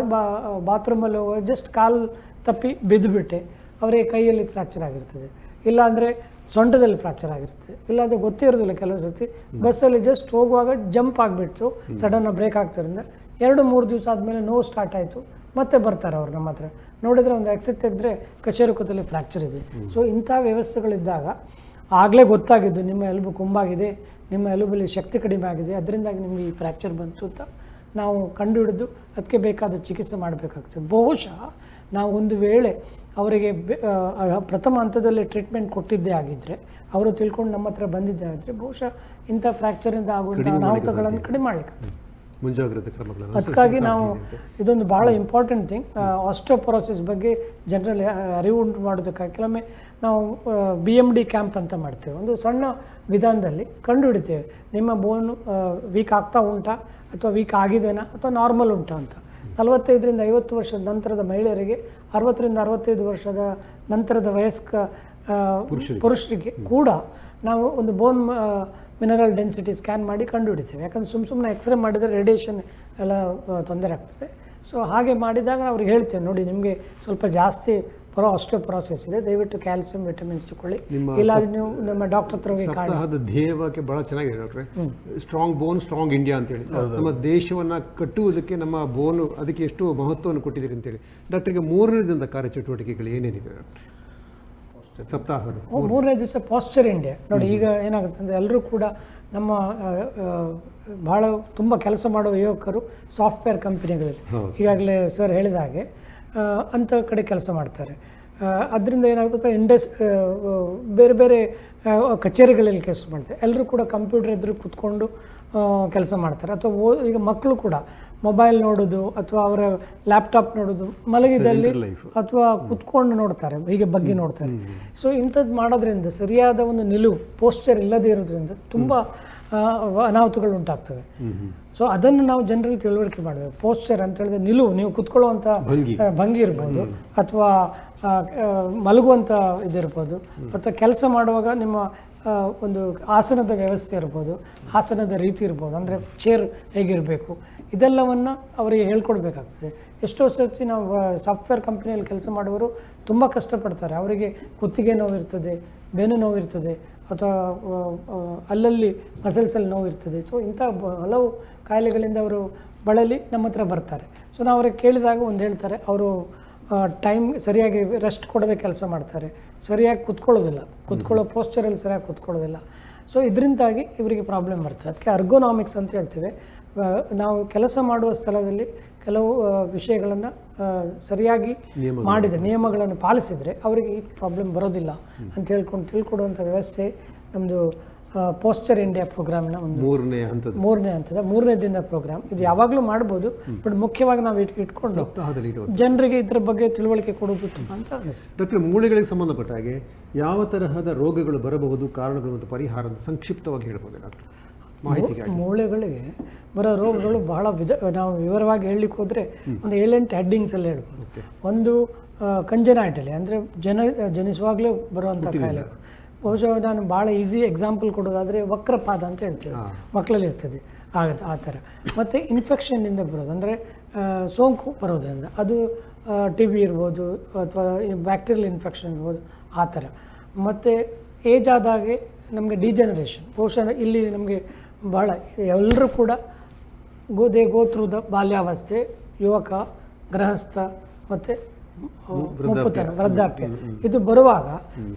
ಬಾತ್ರೂಮಲ್ಲಿ ಜಸ್ಟ್ ಕಾಲು ತಪ್ಪಿ ಬಿದ್ದುಬಿಟ್ಟೆ ಅವರಿಗೆ ಕೈಯಲ್ಲಿ ಫ್ರ್ಯಾಕ್ಚರ್ ಆಗಿರ್ತದೆ, ಇಲ್ಲಾಂದರೆ ಸೊಂಟದಲ್ಲಿ ಫ್ರ್ಯಾಕ್ಚರ್ ಆಗಿರ್ತದೆ, ಇಲ್ಲಾಂದರೆ ಗೊತ್ತೇ ಇರೋದಿಲ್ಲ. ಕೆಲವು ಸತಿ ಬಸ್ಸಲ್ಲಿ ಜಸ್ಟ್ ಹೋಗುವಾಗ ಜಂಪ್ ಆಗಿಬಿಟ್ಟು ಸಡನ್ನ ಬ್ರೇಕ್ ಆಗ್ತಾರಿಂದ 2-3 ದಿವಸ ಆದಮೇಲೆ ನೋವು ಸ್ಟಾರ್ಟ್ ಆಯಿತು, ಮತ್ತೆ ಬರ್ತಾರೆ ಅವ್ರು ನಮ್ಮ ಹತ್ರ. ನೋಡಿದರೆ ಒಂದು ಎಕ್ಸೆ ತೆಗೆದ್ರೆ ಕಶೇರುಕದಲ್ಲಿ ಫ್ರ್ಯಾಕ್ಚರ್ ಇದೆ. ಸೊ ಇಂಥ ವ್ಯವಸ್ಥೆಗಳಿದ್ದಾಗ ಆಗಲೇ ಗೊತ್ತಾಗಿದ್ದು ನಿಮ್ಮ ಎಲುಬು ಕುಂಬಾಗಿದೆ, ನಿಮ್ಮ ಎಲುಬಲ್ಲಿ ಶಕ್ತಿ ಕಡಿಮೆ ಆಗಿದೆ, ಅದರಿಂದಾಗಿ ನಿಮಗೆ ಈ ಫ್ರ್ಯಾಕ್ಚರ್ ಬಂತು ಅಂತ ನಾವು ಕಂಡುಹಿಡಿದು ಅದಕ್ಕೆ ಬೇಕಾದ ಚಿಕಿತ್ಸೆ ಮಾಡಬೇಕಾಗ್ತದೆ. ಬಹುಶಃ ನಾವು ಒಂದು ವೇಳೆ ಅವರಿಗೆ ಪ್ರಥಮ ಹಂತದಲ್ಲಿ ಟ್ರೀಟ್ಮೆಂಟ್ ಕೊಟ್ಟಿದ್ದೇ ಆಗಿದ್ದರೆ, ಅವರು ತಿಳ್ಕೊಂಡು ನಮ್ಮ ಹತ್ರ ಬಂದಿದ್ದೇ ಆಗಿದ್ದರೆ ಬಹುಶಃ ಇಂಥ ಫ್ರ್ಯಾಕ್ಚರಿಂದ ಆಗುವಂಥ ಅನಾಹುತಗಳನ್ನು ಕಡಿಮೆ ಮಾಡಲಿಕ್ಕೆ ಮುಂಜಾಗ್ರತೆ ಕ್ರಮಗಳನ್ನು. ಅದಕ್ಕಾಗಿ ನಾವು ಇದೊಂದು ಭಾಳ ಇಂಪಾರ್ಟೆಂಟ್ ಥಿಂಗ್, ಆಸ್ಟಿಯೋಪೊರೋಸಿಸ್ ಬಗ್ಗೆ ಜನರಲ್ಲಿ ಅರಿವು ಉಂಟು ಮಾಡೋದಕ್ಕಾಗಿ ಕೆಲವೊಮ್ಮೆ ನಾವು BMD ಕ್ಯಾಂಪ್ ಅಂತ ಮಾಡ್ತೇವೆ. ಒಂದು ಸಣ್ಣ ವಿಧಾನದಲ್ಲಿ ಕಂಡು ಹಿಡಿತೇವೆ ನಿಮ್ಮ ಬೋನು ವೀಕ್ ಆಗ್ತಾ ಉಂಟಾ ಅಥವಾ ವೀಕ್ ಆಗಿದೆನಾ ಅಥವಾ ನಾರ್ಮಲ್ ಉಂಟಾ ಅಂತ. 45ರಿಂದ 50 ವರ್ಷದ ನಂತರದ ಮಹಿಳೆಯರಿಗೆ, 60ರಿಂದ 65 ವರ್ಷದ ನಂತರದ ವಯಸ್ಕ ಪುರುಷರಿಗೆ ಕೂಡ ನಾವು ಒಂದು ಬೋನ್ ಮಿನರಲ್ ಡೆನ್ಸಿಟಿ ಸ್ಕ್ಯಾನ್ ಮಾಡಿ ಕಂಡುಹಿಡಿತೇವೆ. ಯಾಕಂದರೆ ಸುಮ್ಮನೆ ಎಕ್ಸ್ರೇ ಮಾಡಿದರೆ ರೇಡಿಯೇಷನ್ ಎಲ್ಲ ತೊಂದರೆ ಆಗ್ತದೆ. ಸೊ ಹಾಗೆ ಮಾಡಿದಾಗ ಅವ್ರಿಗೆ ಹೇಳ್ತೇವೆ, ನೋಡಿ ನಿಮಗೆ ಸ್ವಲ್ಪ ಜಾಸ್ತಿ ಆಸ್ಟಿಯೋಪೊರೋಸಿಸ್ ಇದೆ, ದಯವಿಟ್ಟು ಕ್ಯಾಲ್ಸಿಯಂ ವಿಟಮಿನ್ಸ್ ತಗೊಳ್ಳಿ, ಇಲ್ಲ ನೀವು ನಮ್ಮ ಡಾಕ್ಟರ್ ಹತ್ರ ಹೋಗಿ ಕಾಣಿ. ಸಪ್ತಾಹದ ಧ್ಯೇಯವಾಕ್ಯ ಬಹಳ ಚೆನ್ನಾಗಿದೆ ಡಾಕ್ಟ್ರೆ, ಸ್ಟ್ರಾಂಗ್ ಬೋನ್ ಸ್ಟ್ರಾಂಗ್ ಇಂಡಿಯಾ ಅಂತೇಳಿ. ನಮ್ಮ ದೇಶವನ್ನು ಕಟ್ಟುವುದಕ್ಕೆ ನಮ್ಮ ಬೋನು ಅದಕ್ಕೆ ಎಷ್ಟು ಮಹತ್ವವನ್ನು ಕೊಟ್ಟಿದ್ದೀರಿ ಅಂತೇಳಿ. ಡಾಕ್ಟರ್ಗೆ 3ನೇ ದಿನದ ಕಾರ್ಯಚಟುವಟಿಕೆಗಳು ಏನೇನಿದೆ ಡಾಕ್ಟರ್ ಸಪ್ತಾಹದ? 3ನೇ ದಿವಸ ಪಾಶ್ಚರ್ ಇಂಡಿಯಾ. ನೋಡಿ ಈಗ ಏನಾಗುತ್ತೆ ಅಂದರೆ ಎಲ್ಲರೂ ಕೂಡ ನಮ್ಮ ಭಾಳ ತುಂಬ ಕೆಲಸ ಮಾಡುವ ಯುವಕರು ಸಾಫ್ಟ್ವೇರ್ ಕಂಪನಿಗಳಲ್ಲಿ ಈಗಾಗಲೇ ಸರ್ ಹೇಳಿದ ಹಾಗೆ ಅಂಥ ಕಡೆ ಕೆಲಸ ಮಾಡ್ತಾರೆ. ಅದರಿಂದ ಏನಾಗುತ್ತೆ ಬೇರೆ ಬೇರೆ ಕಚೇರಿಗಳಲ್ಲಿ ಕೆಲಸ ಮಾಡ್ತಾರೆ. ಎಲ್ಲರೂ ಕೂಡ ಕಂಪ್ಯೂಟರ್ ಎದುರು ಕೂತ್ಕೊಂಡು ಕೆಲಸ ಮಾಡ್ತಾರೆ. ಅಥವಾ ಈಗ ಮಕ್ಕಳು ಕೂಡ ಮೊಬೈಲ್ ನೋಡೋದು ಅಥವಾ ಅವರ ಲ್ಯಾಪ್ಟಾಪ್ ನೋಡೋದು, ಮಲಗಿದಲ್ಲಿ ಅಥವಾ ಕುತ್ಕೊಂಡು ನೋಡ್ತಾರೆ, ಹೀಗೆ ಬಗ್ಗೆ ನೋಡ್ತಾರೆ. ಸೊ ಇಂಥದ್ದು ಮಾಡೋದ್ರಿಂದ ಸರಿಯಾದ ಒಂದು ನಿಲುವು ಪೋಸ್ಚರ್ ಇಲ್ಲದೇ ಇರೋದ್ರಿಂದ ತುಂಬ ಅನಾಹುತಗಳು ಉಂಟಾಗ್ತವೆ. ಸೊ ಅದನ್ನು ನಾವು ಜನರಲ್ಲಿ ತಿಳುವಳಿಕೆ ಮಾಡಬೇಕು. ಪೋಸ್ಚರ್ ಅಂತ ಹೇಳಿದ್ರೆ ನಿಲುವು, ನೀವು ಕುತ್ಕೊಳ್ಳುವಂಥ ಭಂಗಿ ಇರ್ಬೋದು, ಅಥವಾ ಮಲಗುವಂಥ ಇದಿರ್ಬೋದು, ಅಥವಾ ಕೆಲಸ ಮಾಡುವಾಗ ನಿಮ್ಮ ಒಂದು ಆಸನದ ವ್ಯವಸ್ಥೆ ಇರ್ಬೋದು, ಆಸನದ ರೀತಿ ಇರ್ಬೋದು, ಅಂದರೆ ಚೇರ್ ಹೇಗಿರಬೇಕು, ಇದೆಲ್ಲವನ್ನು ಅವರಿಗೆ ಹೇಳ್ಕೊಡ್ಬೇಕಾಗ್ತದೆ. ಎಷ್ಟೋ ಸರ್ತಿ ನಾವು ಸಾಫ್ಟ್ವೇರ್ ಕಂಪ್ನಿಯಲ್ಲಿ ಕೆಲಸ ಮಾಡುವವರು ತುಂಬ ಕಷ್ಟಪಡ್ತಾರೆ. ಅವರಿಗೆ ಕುತ್ತಿಗೆ ನೋವಿರ್ತದೆ, ಬೆನ್ನು ನೋವಿರ್ತದೆ, ಅಥವಾ ಅಲ್ಲಲ್ಲಿ ಮಸಲ್ಸಲ್ಲಿ ನೋವಿರ್ತದೆ. ಸೊ ಇಂಥ ಹಲವು ಕಾಯಿಲೆಗಳಿಂದ ಅವರು ಬಳಲಿ ನಮ್ಮ ಹತ್ರ ಬರ್ತಾರೆ. ಸೊ ನಾವು ಅವ್ರಿಗೆ ಕೇಳಿದಾಗ ಒಂದು ಹೇಳ್ತಾರೆ, ಅವರು ಟೈಮ್ ಸರಿಯಾಗಿ ರೆಸ್ಟ್ ಕೊಡದೆ ಕೆಲಸ ಮಾಡ್ತಾರೆ, ಸರಿಯಾಗಿ ಕುತ್ಕೊಳ್ಳೋದಿಲ್ಲ, ಕುತ್ಕೊಳ್ಳೋ ಪೋಸ್ಚರಲ್ಲಿ ಸರಿಯಾಗಿ ಕುತ್ಕೊಳ್ಳೋದಿಲ್ಲ. ಸೊ ಇದರಿಂದಾಗಿ ಇವರಿಗೆ ಪ್ರಾಬ್ಲಮ್ ಬರ್ತದೆ. ಅದಕ್ಕೆ ಅರ್ಗೋನಾಮಿಕ್ಸ್ ಅಂತ ಹೇಳ್ತೀವಿ. ನಾವು ಕೆಲಸ ಮಾಡುವ ಸ್ಥಳದಲ್ಲಿ ಕೆಲವು ವಿಷಯಗಳನ್ನು ಸರಿಯಾಗಿ ಮಾಡಿದರೆ, ನಿಯಮಗಳನ್ನು ಪಾಲಿಸಿದರೆ ಅವರಿಗೆ ಈ ಪ್ರಾಬ್ಲಮ್ ಬರೋದಿಲ್ಲ ಅಂತ ತಿಳ್ಕೊಡುವಂಥ ವ್ಯವಸ್ಥೆ ನಮ್ಮದು ಪೋಸ್ಚರ್ ಇಂಡಿಯಾ ಪ್ರೋಗ್ರಾಮ್ನ ಒಂದು 3ನೇ ದಿನದ ಪ್ರೋಗ್ರಾಮ್. ಇದು ಯಾವಾಗಲೂ ಮಾಡ್ಬೋದು, ಬಟ್ ಮುಖ್ಯವಾಗಿ ನಾವು ಇಟ್ಕೊಂಡು ಜನರಿಗೆ ಇದರ ಬಗ್ಗೆ ತಿಳುವಳಿಕೆ ಕೊಡೋದು ಅಂತ ಅನಿಸುತ್ತೆ. ಡಾಕ್ಟರ್, ಮೂಳೆಗಳಿಗೆ ಸಂಬಂಧಪಟ್ಟ ಹಾಗೆ ಯಾವ ತರಹದ ರೋಗಗಳು ಬರಬಹುದು, ಕಾರಣಗಳು ಮತ್ತು ಪರಿಹಾರ ಅಂತ ಸಂಕ್ಷಿಪ್ತವಾಗಿ ಹೇಳ್ಬೋದು ಡಾಕ್ಟರ್ ಮಾಹಿತಿಗೆ? ಮೂಳೆಗಳಿಗೆ ಬರೋ ರೋಗಗಳು ಬಹಳ ನಾವು ವಿವರವಾಗಿ ಹೇಳಲಿಕ್ಕೆ ಹೋದರೆ ಒಂದು 7-8 ಹೆಡ್ಡಿಂಗ್ಸಲ್ಲಿ ಹೇಳ್ಬೋದು. ಒಂದು ಕಂಜನೈಟಲಿ, ಅಂದರೆ ಜನಿಸುವಾಗಲೇ ಬರುವಂಥ ಕಾಯಿಲೆ. ಬಹುಶಃ ನಾನು ಭಾಳ ಈಸಿ ಎಕ್ಸಾಂಪಲ್ ಕೊಡೋದಾದರೆ ವಕ್ರಪಾದ ಅಂತ ಹೇಳ್ತೀವಿ, ಮಕ್ಕಳಲ್ಲಿ ಇರ್ತದೆ ಆಗುತ್ತೆ ಆ ಥರ. ಮತ್ತು ಇನ್ಫೆಕ್ಷನ್ನಿಂದ ಬರೋದು, ಅಂದರೆ ಸೋಂಕು ಬರೋದ್ರಿಂದ, ಅದು TB ಇರ್ಬೋದು ಅಥವಾ ಬ್ಯಾಕ್ಟೀರಿಯಲ್ ಇನ್ಫೆಕ್ಷನ್ ಇರ್ಬೋದು ಆ ಥರ. ಮತ್ತು ಏಜ್ ಆದಾಗೆ ನಮಗೆ ಡಿಜನರೇಷನ್, ಬಹುಶಃ ಇಲ್ಲಿ ನಮಗೆ ಭಾಳ ಎಲ್ಲರೂ ಕೂಡ ಗೋತ್ರದ ಬಾಲ್ಯಾವಸ್ಥೆ, ಯುವಕ, ಗೃಹಸ್ಥ ಮತ್ತು ಮುಪ್ಪುತನ, ವೃದ್ಧಾಪ್ಯ, ಇದು ಬರುವಾಗ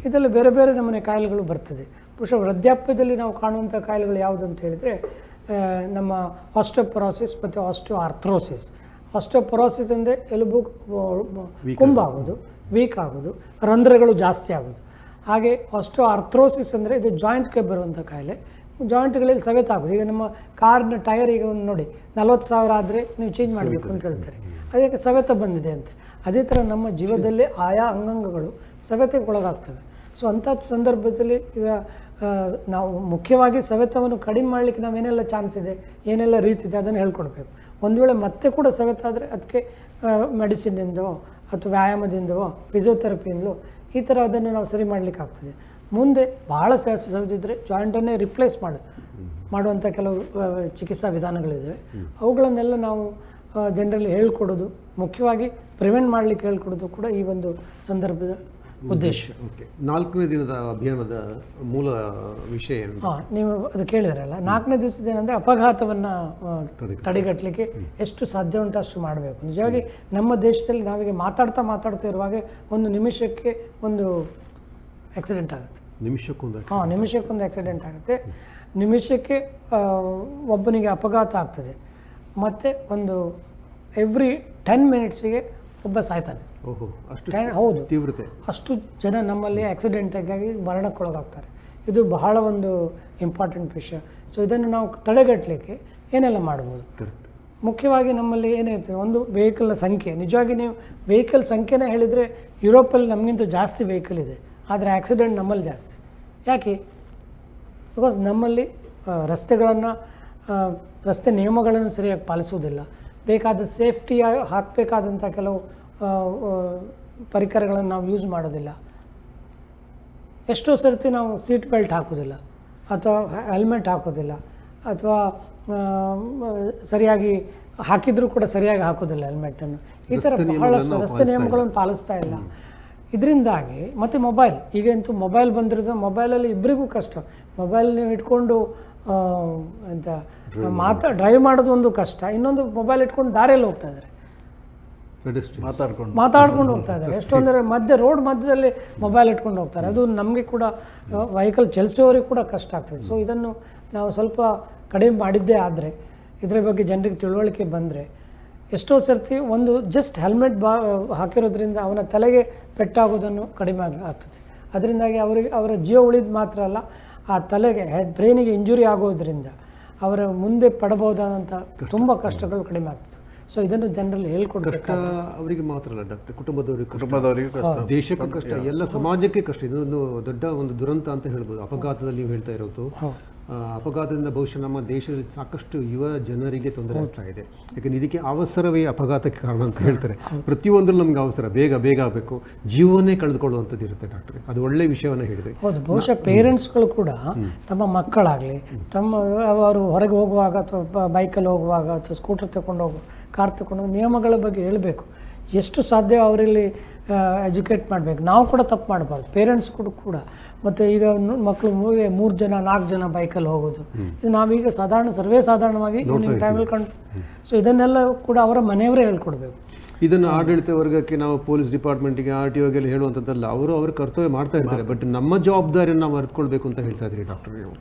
ಇದರಲ್ಲಿ ಬೇರೆ ಬೇರೆ ನಮೂನೆ ಕಾಯಿಲೆಗಳು ಬರ್ತದೆ. ಬಹುಶಃ ವೃದ್ಧಾಪ್ಯದಲ್ಲಿ ನಾವು ಕಾಣುವಂಥ ಕಾಯಿಲೆಗಳು ಯಾವುದು ಅಂತ ಹೇಳಿದರೆ ನಮ್ಮ ಆಸ್ಟಿಯೋಪೊರೋಸಿಸ್ ಮತ್ತು ಆಸ್ಟಿಯೋಆರ್ಥ್ರೋಸಿಸ್. ಆಸ್ಟಿಯೋಪೊರೋಸಿಸ್ ಅಂದರೆ ಎಲುಬು ಕುಂಬಾಗೋದು, ವೀಕ್ ಆಗೋದು, ರಂಧ್ರಗಳು ಜಾಸ್ತಿ ಆಗೋದು. ಹಾಗೆ ಆಸ್ಟಿಯೋಆರ್ಥ್ರೋಸಿಸ್ ಅಂದರೆ ಇದು ಜಾಯಿಂಟ್ಗೆ ಬರುವಂಥ ಕಾಯಿಲೆ. ಜಾಯಿಂಟ್ಗಳಲ್ಲಿ ಸವೆತ ಆಗೋದು. ಈಗ ನಮ್ಮ ಕಾರ್ನ ಟೈರ್ ಈಗ ಒಂದು ನೋಡಿ 40,000 ಆದರೆ ನೀವು ಚೇಂಜ್ ಮಾಡಬೇಕು ಅಂತ ಹೇಳ್ತಾರೆ, ಅದಕ್ಕೆ ಸವೆತ ಬಂದಿದೆ ಅಂತ. ಅದೇ ಥರ ನಮ್ಮ ಜೀವದಲ್ಲಿ ಆಯಾ ಅಂಗಾಂಗಗಳು ಸವೆತಕ್ಕೆ ಒಳಗಾಗ್ತವೆ. ಸೊ ಅಂಥ ಸಂದರ್ಭದಲ್ಲಿ ಈಗ ನಾವು ಮುಖ್ಯವಾಗಿ ಸವೆತವನ್ನು ಕಡಿಮೆ ಮಾಡಲಿಕ್ಕೆ ನಾವೇನೆಲ್ಲ ಚಾನ್ಸ್ ಇದೆ, ಏನೆಲ್ಲ ರೀತಿ ಇದೆ ಅದನ್ನು ಹೇಳ್ಕೊಡ್ಬೇಕು. ಒಂದು ವೇಳೆ ಮತ್ತೆ ಕೂಡ ಸವೆತ ಆದರೆ ಅದಕ್ಕೆ ಮೆಡಿಸಿನಿಂದೋ ಅಥವಾ ವ್ಯಾಯಾಮದಿಂದವೋ ಫಿಸಿಯೋಥೆರಪಿಯಿಂದಲೋ ಈ ಥರ ಅದನ್ನು ನಾವು ಸರಿ ಮಾಡಲಿಕ್ಕಾಗ್ತದೆ. ಮುಂದೆ ಭಾಳ ಸವೆದಿದ್ದರೆ ಜಾಯಿಂಟನ್ನೇ ರಿಪ್ಲೇಸ್ ಮಾಡುವಂಥ ಕೆಲವು ಚಿಕಿತ್ಸಾ ವಿಧಾನಗಳಿದ್ದಾವೆ. ಅವುಗಳನ್ನೆಲ್ಲ ನಾವು ಜನರಲ್ಲಿ ಹೇಳ್ಕೊಡೋದು, ಮುಖ್ಯವಾಗಿ ಪ್ರಿವೆಂಟ್ ಮಾಡಲಿಕ್ಕೆ ಹೇಳ್ಕೊಡೋದು ಕೂಡ ಈ ಒಂದು ಸಂದರ್ಭದ ಉದ್ದೇಶ. ಓಕೆ, 4ನೇ ದಿನದ ಅಭಿಯಾನದ ಮೂಲ ವಿಷಯ ಏನು? ಹಾಂ, ನೀವು ಅದು ಕೇಳಿದ್ರಲ್ಲ, 4ನೇ ದಿವಸದ ಏನಂದರೆ ಅಪಘಾತವನ್ನು ತಡೆಗಟ್ಟಲಿಕ್ಕೆ ಎಷ್ಟು ಸಾಧ್ಯ ಉಂಟು ಅಷ್ಟು ಮಾಡಬೇಕು. ನಿಜವಾಗಿ ನಮ್ಮ ದೇಶದಲ್ಲಿ ನಾವೀಗ ಮಾತಾಡ್ತಾ ಇರುವಾಗ ಒಂದು ನಿಮಿಷಕ್ಕೆ ಒಂದು ಆಕ್ಸಿಡೆಂಟ್ ಆಗುತ್ತೆ. ನಿಮಿಷಕ್ಕೊಂದು ಆಕ್ಸಿಡೆಂಟ್ ಆಗುತ್ತೆ. ನಿಮಿಷಕ್ಕೆ ಒಬ್ಬನಿಗೆ ಅಪಘಾತ ಆಗ್ತದೆ. ಮತ್ತು ಒಂದು ಎವ್ರಿ 10 ಮಿನಿಟ್ಸಿಗೆ ಒಬ್ಬ ಸಾಯ್ತಾನೆ. ಹೌದು, ತೀವ್ರತೆ ಅಷ್ಟು ಜನ ನಮ್ಮಲ್ಲಿ ಆಕ್ಸಿಡೆಂಟಾಗಿ ಮರಣಕ್ಕೊಳಗಾಗ್ತಾರೆ. ಇದು ಬಹಳ ಒಂದು ಇಂಪಾರ್ಟೆಂಟ್ ವಿಷಯ. ಸೊ ಇದನ್ನು ನಾವು ತಡೆಗಟ್ಟಲಿಕ್ಕೆ ಏನೆಲ್ಲ ಮಾಡ್ಬೋದು? ಮುಖ್ಯವಾಗಿ ನಮ್ಮಲ್ಲಿ ಏನಿರ್ತದೆ, ಒಂದು ವೆಹಿಕಲ್ನ ಸಂಖ್ಯೆ. ನಿಜವಾಗಿ ನೀವು ವೆಹಿಕಲ್ ಸಂಖ್ಯೆನೇ ಹೇಳಿದರೆ ಯುರೋಪಲ್ಲಿ ನಮಗಿಂತ ಜಾಸ್ತಿ ವೆಹಿಕಲ್ ಇದೆ, ಆದರೆ ಆಕ್ಸಿಡೆಂಟ್ ನಮ್ಮಲ್ಲಿ ಜಾಸ್ತಿ. ಯಾಕೆ? ಬಿಕಾಸ್ ನಮ್ಮಲ್ಲಿ ರಸ್ತೆ ನಿಯಮಗಳನ್ನು ಸರಿಯಾಗಿ ಪಾಲಿಸುವುದಿಲ್ಲ. ಬೇಕಾದ ಸೇಫ್ಟಿ ಹಾಕಬೇಕಾದಂಥ ಕೆಲವು ಪರಿಕರಗಳನ್ನು ನಾವು ಯೂಸ್ ಮಾಡೋದಿಲ್ಲ. ಎಷ್ಟೋ ಸರ್ತಿ ನಾವು ಸೀಟ್ ಬೆಲ್ಟ್ ಹಾಕೋದಿಲ್ಲ, ಅಥವಾ ಹೆಲ್ಮೆಟ್ ಹಾಕೋದಿಲ್ಲ, ಅಥವಾ ಸರಿಯಾಗಿ ಹಾಕಿದರೂ ಕೂಡ ಸರಿಯಾಗಿ ಹಾಕೋದಿಲ್ಲ ಹೆಲ್ಮೆಟನ್ನು. ಈ ಥರ ಬಹಳಷ್ಟು ರಸ್ತೆ ನಿಯಮಗಳನ್ನು ಪಾಲಿಸ್ತಾ ಇಲ್ಲ. ಇದರಿಂದಾಗಿ ಮತ್ತು ಈಗಂತೂ ಮೊಬೈಲ್ ಬಂದಿರೋದು, ಮೊಬೈಲಲ್ಲಿ ಇಬ್ಬರಿಗೂ ಕಷ್ಟ. ಮೊಬೈಲ್ ನೀವು ಇಟ್ಕೊಂಡು ಅಂತ ಡ್ರೈವ್ ಮಾಡೋದು ಒಂದು ಕಷ್ಟ, ಇನ್ನೊಂದು ಮೊಬೈಲ್ ಇಟ್ಕೊಂಡು ದಾರಿಯಲ್ಲಿ ಹೋಗ್ತಾ ಇದ್ದಾರೆ, ಮಾತಾಡ್ಕೊಂಡು ಹೋಗ್ತಾ ಇದ್ದಾರೆ. ಎಷ್ಟೊಂದರೆ ರೋಡ್ ಮಧ್ಯದಲ್ಲಿ ಮೊಬೈಲ್ ಇಟ್ಕೊಂಡು ಹೋಗ್ತಾರೆ. ಅದು ನಮಗೆ ಕೂಡ, ವೆಹಿಕಲ್ ಚಲಿಸೋರಿಗೆ ಕೂಡ ಕಷ್ಟ ಆಗ್ತದೆ. ಸೊ ಇದನ್ನು ನಾವು ಸ್ವಲ್ಪ ಕಡಿಮೆ ಮಾಡಿದ್ದೇ ಆದರೆ, ಇದರ ಬಗ್ಗೆ ಜನರಿಗೆ ತಿಳುವಳಿಕೆ ಬಂದರೆ, ಎಷ್ಟೋ ಸರ್ತಿ ಒಂದು ಜಸ್ಟ್ ಹೆಲ್ಮೆಟ್ ಹಾಕಿರೋದ್ರಿಂದ ಅವನ ತಲೆಗೆ ಪೆಟ್ಟಾಗೋದನ್ನು ಕಡಿಮೆ ಆಗ್ತದೆ. ಅದರಿಂದಾಗಿ ಅವರ ಜೀವ ಉಳಿದು ಮಾತ್ರ ಅಲ್ಲ, ಆ ತಲೆಗೆ ಬ್ರೈನಿಗೆ ಇಂಜುರಿ ಆಗೋದ್ರಿಂದ ಅವರ ಮುಂದೆ ಪಡಬಹುದಾದಂಥ ತುಂಬ ಕಷ್ಟಗಳು ಕಡಿಮೆ ಆಗ್ತದೆ. ಸೊ ಇದನ್ನು ಜನರಲ್ಲಿ ಹೇಳ್ಕೊಡ್ಬೇಕು. ಅವರಿಗೆ ಮಾತ್ರ ಅಲ್ಲ ಡಾಕ್ಟರ್, ಕುಟುಂಬದವರಿಗೂ ಕಷ್ಟ, ದೇಶಕ್ಕೂ ಕಷ್ಟ, ಎಲ್ಲ ಸಮಾಜಕ್ಕೆ ಕಷ್ಟ. ಇದೊಂದು ದೊಡ್ಡ ಒಂದು ದುರಂತ ಅಂತ ಹೇಳ್ಬೋದು. ಅಪಘಾತದಲ್ಲಿ ನೀವು ಹೇಳ್ತಾ ಇರೋದು, ಅಪಘಾತದಿಂದ ಬಹುಶಃ ನಮ್ಮ ದೇಶದಲ್ಲಿ ಸಾಕಷ್ಟು ಯುವ ಜನರಿಗೆ ತೊಂದರೆ ಆಗ್ತಾ ಇದೆ. ಯಾಕಂದ್ರೆ ಇದಕ್ಕೆ ಅವಸರವೇ ಅಪಘಾತಕ್ಕೆ ಕಾರಣ ಅಂತ ಹೇಳ್ತಾರೆ. ಪ್ರತಿಯೊಂದರಲ್ಲೂ ನಮ್ಗೆ ಅವಸರ, ಬೇಗ ಆಗಬೇಕು, ಜೀವವನ್ನೇ ಕಳೆದುಕೊಳ್ಳುವಂಥದ್ದು ಇರುತ್ತೆ ಡಾಕ್ಟ್ರೆ. ಅದು ಒಳ್ಳೆ ವಿಷಯವನ್ನು ಹೇಳಿದೆ. ಹೌದು, ಬಹುಶಃ ಪೇರೆಂಟ್ಸ್ಗಳು ಕೂಡ ತಮ್ಮ ಮಕ್ಕಳಾಗಲಿ, ಅವರು ಹೊರಗೆ ಹೋಗುವಾಗ ಅಥವಾ ಬೈಕಲ್ಲಿ ಹೋಗುವಾಗ ಅಥವಾ ಸ್ಕೂಟರ್ ತಗೊಂಡು ಕಾರ್ ತಗೊಂಡು ನಿಯಮಗಳ ಬಗ್ಗೆ ಹೇಳಬೇಕು. ಎಷ್ಟು ಸಾಧ್ಯ ಅವರಲ್ಲಿ ಎಜುಕೇಟ್ ಮಾಡಬೇಕು. ನಾವು ಕೂಡ ತಪ್ಪು ಮಾಡಬಾರ್ದು, ಪೇರೆಂಟ್ಸ್ ಕೂಡ. ಮತ್ತು ಈಗ ಮಕ್ಕಳು 3 ಜನ 4 ಜನ ಬೈಕಲ್ಲಿ ಹೋಗೋದು, ಇದು ನಾವೀಗ ಸರ್ವೇ ಸಾಧಾರಣವಾಗಿ ಈವ್ನಿಂಗ್ ಟೈಮಲ್ಲಿ ಕಂಡು. ಸೊ ಇದನ್ನೆಲ್ಲ ಕೂಡ ಅವರ ಮನೆಯವರೇ ಹೇಳ್ಕೊಡ್ಬೇಕು. ಇದನ್ನು ಆಡಳಿತ ವರ್ಗಕ್ಕೆ, ನಾವು ಪೊಲೀಸ್ ಡಿಪಾರ್ಟ್ಮೆಂಟಿಗೆ, RTOಗೆಲ್ಲ ಹೇಳುವಂಥದ್ದಲ್ಲ. ಅವರು ಕರ್ತವ್ಯ ಮಾಡ್ತಾ ಇರ್ತಾರೆ, ಬಟ್ ನಮ್ಮ ಜವಾಬ್ದಾರಿಯನ್ನು ನಾವು ಅರಿತುಕೊಳ್ಬೇಕು ಅಂತ ಹೇಳ್ತಾ ಇದ್ರಿ ಡಾಕ್ಟರ್. ನೀವು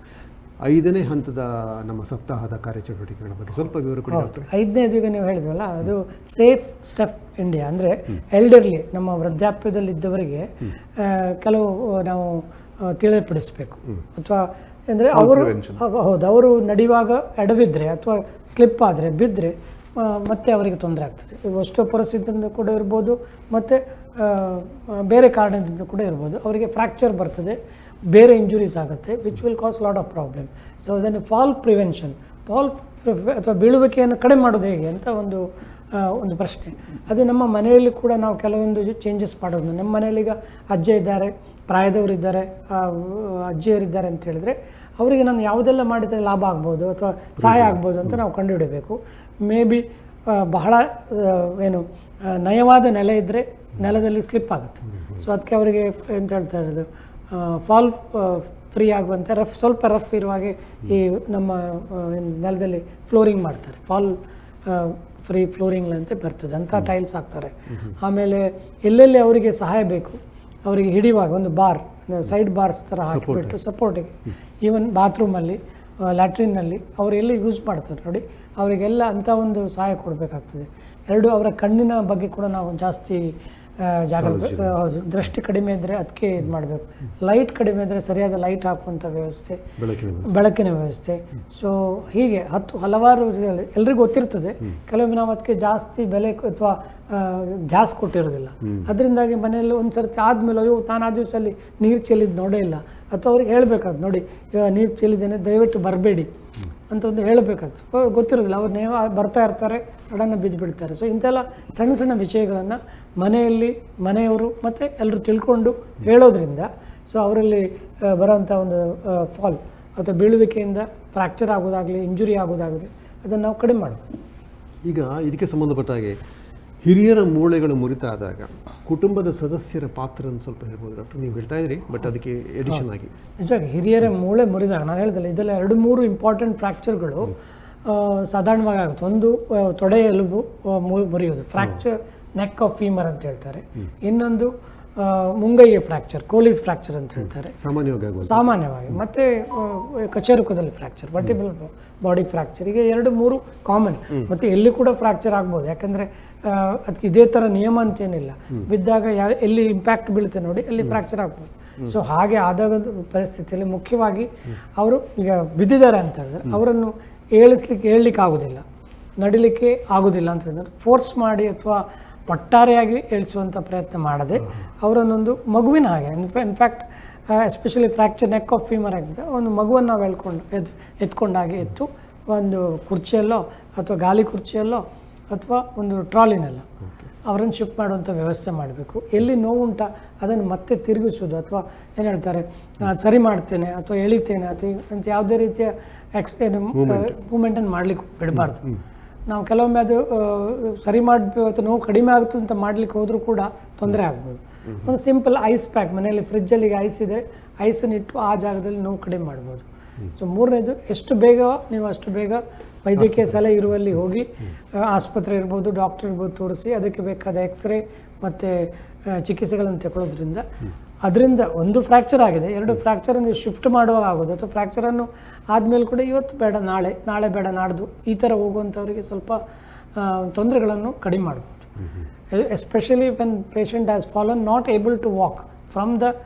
5ನೇ ಹಂತದ ನಮ್ಮ ಸಪ್ತಾಹದ ಕಾರ್ಯಚಟುವಟಿಕೆಗಳ ಬಗ್ಗೆ ಸ್ವಲ್ಪ ವಿವರ ಕೊಡಿ ಡಾಕ್ಟರ್. 5ನೇದು ಈಗ ನೀವು ಹೇಳಿದ್ವಲ್ಲ, ಅದು ಸೇಫ್ ಸ್ಟೆಪ್ ಇಂಡಿಯಾ. ಅಂದರೆ ಎಲ್ಡರ್ಲಿ, ನಮ್ಮ ವೃದ್ಧಾಪ್ಯದಲ್ಲಿದ್ದವರಿಗೆ ಕೆಲವು ನಾವು ತಿಳಿಪಡಿಸಬೇಕು. ಅಥವಾ ಅಂದರೆ ಅವರು ನಡೆಯುವಾಗ ಎಡವಿದ್ರೆ ಅಥವಾ ಸ್ಲಿಪ್ ಆದರೆ, ಬಿದ್ದರೆ ಮತ್ತೆ ಅವರಿಗೆ ತೊಂದರೆ ಆಗ್ತದೆ. ವಸ್ತುಪರಿಸ್ಥಿತಿಯಿಂದ ಕೂಡ ಇರ್ಬೋದು, ಮತ್ತು ಬೇರೆ ಕಾರಣದಿಂದ ಕೂಡ ಇರ್ಬೋದು. ಅವರಿಗೆ ಫ್ರ್ಯಾಕ್ಚರ್ ಬರ್ತದೆ, ಬೇರೆ ಇಂಜುರೀಸ್ ಆಗುತ್ತೆ, which will cause lot of problem. So ಅದನ್ನು ಫಾಲ್ ಪ್ರಿವೆನ್ಷನ್, ಅಥವಾ ಬೀಳುವಿಕೆಯನ್ನು ಕಡಿಮೆ ಮಾಡೋದು ಹೇಗೆ ಅಂತ ಒಂದು ಪ್ರಶ್ನೆ. ಅದು ನಮ್ಮ ಮನೆಯಲ್ಲಿ ಕೂಡ ನಾವು ಕೆಲವೊಂದು ಚೇಂಜಸ್ ಮಾಡೋದು. ನಮ್ಮ ಮನೆಯಲ್ಲಿ ಈಗ ಅಜ್ಜ ಇದ್ದಾರೆ, ಪ್ರಾಯದವರಿದ್ದಾರೆ, ಅಜ್ಜಿಯರಿದ್ದಾರೆ ಅಂತ ಹೇಳಿದರೆ, ಅವರಿಗೆ ನಾನು ಯಾವುದೆಲ್ಲ ಮಾಡಿದರೆ ಲಾಭ ಆಗ್ಬೋದು ಅಥವಾ ಸಹಾಯ ಆಗ್ಬೋದು ಅಂತ ನಾವು ಕಂಡುಹಿಡಬೇಕು. ಮೇ ಬಿ ಬಹಳ ನಯವಾದ ನೆಲೆ ಇದ್ದರೆ ನೆಲದಲ್ಲಿ ಸ್ಲಿಪ್ ಆಗುತ್ತೆ. ಸೊ ಅದಕ್ಕೆ ಅವರಿಗೆ ಎಂತ ಹೇಳ್ತಾ ಇರೋದು, ಫಾಲ್ ಫ್ರೀ ಆಗುವಂತೆ ಸ್ವಲ್ಪ ರಫ್ ಇರುವಾಗೆ ಈ ನಮ್ಮ ನೆಲದಲ್ಲಿ ಫ್ಲೋರಿಂಗ್ ಮಾಡ್ತಾರೆ. ಫಾಲ್ ಫ್ರೀ ಫ್ಲೋರಿಂಗ್ ಅಂತ ಬರ್ತದೆ, ಅಂಥ ಟೈಲ್ಸ್ ಹಾಕ್ತಾರೆ. ಆಮೇಲೆ ಎಲ್ಲೆಲ್ಲಿ ಅವರಿಗೆ ಸಹಾಯ ಬೇಕು, ಅವರಿಗೆ ಹಿಡಿಯುವಾಗ ಒಂದು ಸೈಡ್ ಬಾರ್ಸ್ ಥರ ಹಾಕಿಬಿಟ್ಟು ಸಪೋರ್ಟಿಗೆ, ಈವನ್ ಬಾತ್ರೂಮಲ್ಲಿ, ಲ್ಯಾಟ್ರಿನ್ನಲ್ಲಿ ಅವರು ಎಲ್ಲಿ ಯೂಸ್ ಮಾಡ್ತಾರೆ ನೋಡಿ, ಅವರಿಗೆಲ್ಲ ಅಂಥ ಒಂದು ಸಹಾಯ ಕೊಡಬೇಕಾಗ್ತದೆ. ಅವರ ಕಣ್ಣಿನ ಬಗ್ಗೆ ಕೂಡ ನಾವು ಜಾಸ್ತಿ ದೃಷ್ಟಿ ಕಡಿಮೆ ಇದ್ದರೆ ಅದಕ್ಕೆ ಇದು ಮಾಡಬೇಕು. ಲೈಟ್ ಕಡಿಮೆ ಇದ್ದರೆ ಸರಿಯಾದ ಲೈಟ್ ಹಾಕುವಂಥ ವ್ಯವಸ್ಥೆ, ಬೆಳಕಿನ ವ್ಯವಸ್ಥೆ. ಸೊ ಹೀಗೆ ಹಲವಾರು ಎಲ್ರಿಗೂ ಗೊತ್ತಿರ್ತದೆ, ಕೆಲವೊಮ್ಮೆ ನಾವು ಅದಕ್ಕೆ ಜಾಸ್ತಿ ಬೆಲೆ ಅಥವಾ ಜಾಸ್ತಿ ಕೊಟ್ಟಿರೋದಿಲ್ಲ. ಅದರಿಂದಾಗಿ ಮನೆಯಲ್ಲಿ ಒಂದು ಸರ್ತಿ ಆದಮೇಲೆ, ನಾನು ಆ ದಿವಸಲ್ಲಿ ನೀರು ಚೆಲ್ಲಿದ್ದು ನೋಡೇ ಇಲ್ಲ, ಅಥವಾ ಅವ್ರಿಗೆ ಹೇಳಬೇಕಾಗ್ತದೆ, ನೋಡಿ ನೀರು ಚೆಲ್ಲಿದ್ದೇನೆ ದಯವಿಟ್ಟು ಬರಬೇಡಿ ಅಂತ ಒಂದು ಹೇಳಬೇಕಾಗ್ತದೆ. ಗೊತ್ತಿರೋದಿಲ್ಲ, ಅವ್ರು ಬರ್ತಾ ಇರ್ತಾರೆ, ಸಡನ್ನಾಗಿ ಬಿದ್ದು ಬಿಡ್ತಾರೆ. ಸೊ ಇಂಥೆಲ್ಲ ಸಣ್ಣ ಸಣ್ಣ ವಿಷಯಗಳನ್ನು ಮನೆಯಲ್ಲಿ ಮನೆಯವರು ಮತ್ತು ಎಲ್ಲರೂ ತಿಳ್ಕೊಂಡು ಹೇಳೋದ್ರಿಂದ ಸೊ ಅವರಲ್ಲಿ ಬರೋಂಥ ಒಂದು ಫಾಲ್ ಅಥವಾ ಬೀಳುವಿಕೆಯಿಂದ ಫ್ರ್ಯಾಕ್ಚರ್ ಆಗೋದಾಗಲಿ, ಇಂಜುರಿ ಆಗೋದಾಗಲಿ, ಅದನ್ನು ನಾವು ಕಡಿಮೆ ಮಾಡಬೇಕು. ಈಗ ಇದಕ್ಕೆ ಸಂಬಂಧಪಟ್ಟ ಹಾಗೆ ಹಿರಿಯರ ಮೂಳೆಗಳು ಮುರಿತಾದಾಗ ಕುಟುಂಬದ ಸದಸ್ಯರ ಪಾತ್ರ ಅಂತ ಸ್ವಲ್ಪ ಹೇಳ್ಬೋದು ಡಾಕ್ಟರ್. ನೀವು ಹೇಳ್ತಾ ಇದ್ರಿ, ಬಟ್ ಅದಕ್ಕೆ ಎಡಿಷನ್ ಆಗಿ ನಿಜವಾಗಿ ಹಿರಿಯರ ಮೂಳೆ ಮುರಿದಾಗ ನಾನು ಹೇಳಿದಲ್ಲ, ಇದೆಲ್ಲ 2-3 ಇಂಪಾರ್ಟೆಂಟ್ ಫ್ರ್ಯಾಕ್ಚರ್ಗಳು ಸಾಧಾರಣವಾಗಿ ಆಗುತ್ತೆ. ಒಂದು ತೊಡೆ ಎಲುಬು ಮುರಿಯೋದು, ಫ್ರ್ಯಾಕ್ಚರ್ ನೆಕ್ ಆಫ್ ಫೀಮರ್ ಅಂತ ಹೇಳ್ತಾರೆ. ಇನ್ನೊಂದು ಮುಂಗೈಯ ಫ್ರ್ಯಾಕ್ಚರ್, ಕೋಲಿಸ್ ಫ್ರ್ಯಾಕ್ಚರ್ ಅಂತ ಹೇಳ್ತಾರೆ ಸಾಮಾನ್ಯವಾಗಿ. ಮತ್ತು ಕಚೇರುಕದಲ್ಲಿ ಫ್ರ್ಯಾಕ್ಚರ್, ವರ್ಟಿಬಲ್ ಬಾಡಿ ಫ್ರ್ಯಾಕ್ಚರ್, ಈಗ 2-3 ಕಾಮನ್. ಮತ್ತು ಎಲ್ಲಿ ಕೂಡ ಫ್ರ್ಯಾಕ್ಚರ್ ಆಗ್ಬೋದು, ಯಾಕಂದರೆ ಅದಕ್ಕೆ ಇದೇ ಥರ ನಿಯಮ ಅಂತೇನಿಲ್ಲ. ಬಿದ್ದಾಗ ಎಲ್ಲಿ ಇಂಪ್ಯಾಕ್ಟ್ ಬೀಳುತ್ತೆ ನೋಡಿ ಅಲ್ಲಿ ಫ್ರ್ಯಾಕ್ಚರ್ ಆಗ್ಬೋದು. ಸೊ ಹಾಗೆ ಆದಾಗ ಪರಿಸ್ಥಿತಿಯಲ್ಲಿ ಮುಖ್ಯವಾಗಿ ಅವರು ಈಗ ಬಿದ್ದಿದ್ದಾರೆ ಅಂತ ಹೇಳಿದ್ರೆ ಅವರನ್ನು ಹೇಳಲಿಕ್ಕೆ ಆಗೋದಿಲ್ಲ, ನಡಿಲಿಕ್ಕೆ ಆಗೋದಿಲ್ಲ ಅಂತ ಹೇಳಿದ್ರೆ ಫೋರ್ಸ್ ಮಾಡಿ ಅಥವಾ ಒಟ್ಟಾರೆಯಾಗಿ ಏಳಿಸುವಂಥ ಪ್ರಯತ್ನ ಮಾಡದೆ ಅವರನ್ನೊಂದು ಮಗುವಿನ ಹಾಗೆ, in fact especially fracture neck of femur ಆಗಿದೆ, ಒಂದು ಮಗುವನ್ನು ನಾವು ಎತ್ಕೊಂಡಾಗೆ ಎತ್ತು ಒಂದು ಕುರ್ಚಿಯಲ್ಲೋ ಅಥವಾ ಗಾಲಿ ಕುರ್ಚಿಯಲ್ಲೋ ಅಥವಾ ಒಂದು ಟ್ರಾಲಿನಲ್ಲೋ ಅವರನ್ನು ಶಿಫ್ಟ್ ಮಾಡುವಂಥ ವ್ಯವಸ್ಥೆ ಮಾಡಬೇಕು. ಎಲ್ಲಿ ನೋವುಂಟ ಅದನ್ನು ಮತ್ತೆ ತಿರುಗಿಸೋದು, ಅಥವಾ ಏನು ಹೇಳ್ತಾರೆ ಸರಿ ಮಾಡ್ತೇನೆ ಅಥವಾ ಎಳಿತೇನೆ ಅಥವಾ ಅಂತ ಯಾವುದೇ ರೀತಿಯ ಮೂಮೆಂಟನ್ನು ಮಾಡಲಿಕ್ಕೆ ಬಿಡಬಾರ್ದು. ನಾವು ಕೆಲವೊಮ್ಮೆ ಅದು ಸರಿ ಮಾಡಬೇಕು ಅಥವಾ ನೋವು ಕಡಿಮೆ ಆಗುತ್ತೆ ಅಂತ ಮಾಡಲಿಕ್ಕೆ ಹೋದರೂ ಕೂಡ ತೊಂದರೆ ಆಗ್ಬೋದು. ಒಂದು ಸಿಂಪಲ್ ಐಸ್ ಪ್ಯಾಕ್ ಮನೆಯಲ್ಲಿ ಫ್ರಿಜ್ಜಲ್ಲಿ ಐಸ್ ಇದೆ, ಐಸನ್ನು ಇಟ್ಟು ಆ ಜಾಗದಲ್ಲಿ ನೋವು ಕಡಿಮೆ ಮಾಡ್ಬೋದು. ಸೊ ಮೂರನೇದು, ಎಷ್ಟು ಬೇಗ ನೀವು ಅಷ್ಟು ಬೇಗ ವೈದ್ಯಕೀಯ ಸಲಹೆ ಇರುವಲ್ಲಿ ಹೋಗಿ ಆಸ್ಪತ್ರೆ ಇರ್ಬೋದು, ಡಾಕ್ಟರ್ ಇರ್ಬೋದು ತೋರಿಸಿ ಅದಕ್ಕೆ ಬೇಕಾದ ಎಕ್ಸ್ರೇ ಮತ್ತು ಚಿಕಿತ್ಸೆಗಳನ್ನು ತಗೊಳ್ಳೋದ್ರಿಂದ ಅದರಿಂದ ಒಂದು ಫ್ರ್ಯಾಕ್ಚರ್ ಆಗಿದೆ, 2 ಫ್ರ್ಯಾಕ್ಚರನ್ನು ಶಿಫ್ಟ್ ಮಾಡುವಾಗ ಆಗೋದು, ಅಥವಾ ಫ್ರ್ಯಾಕ್ಚರನ್ನು ಆದಮೇಲೆ ಕೂಡ ಇವತ್ತು ಬೇಡ ನಾಳೆ ಬೇಡ ನಾಡ್ದು ಈ ಥರ ಹೋಗುವಂಥವರಿಗೆ ಸ್ವಲ್ಪ ತೊಂದರೆಗಳನ್ನು ಕಡಿಮೆ ಮಾಡ್ಬೋದು. Especially when patient has fallen not able to walk from the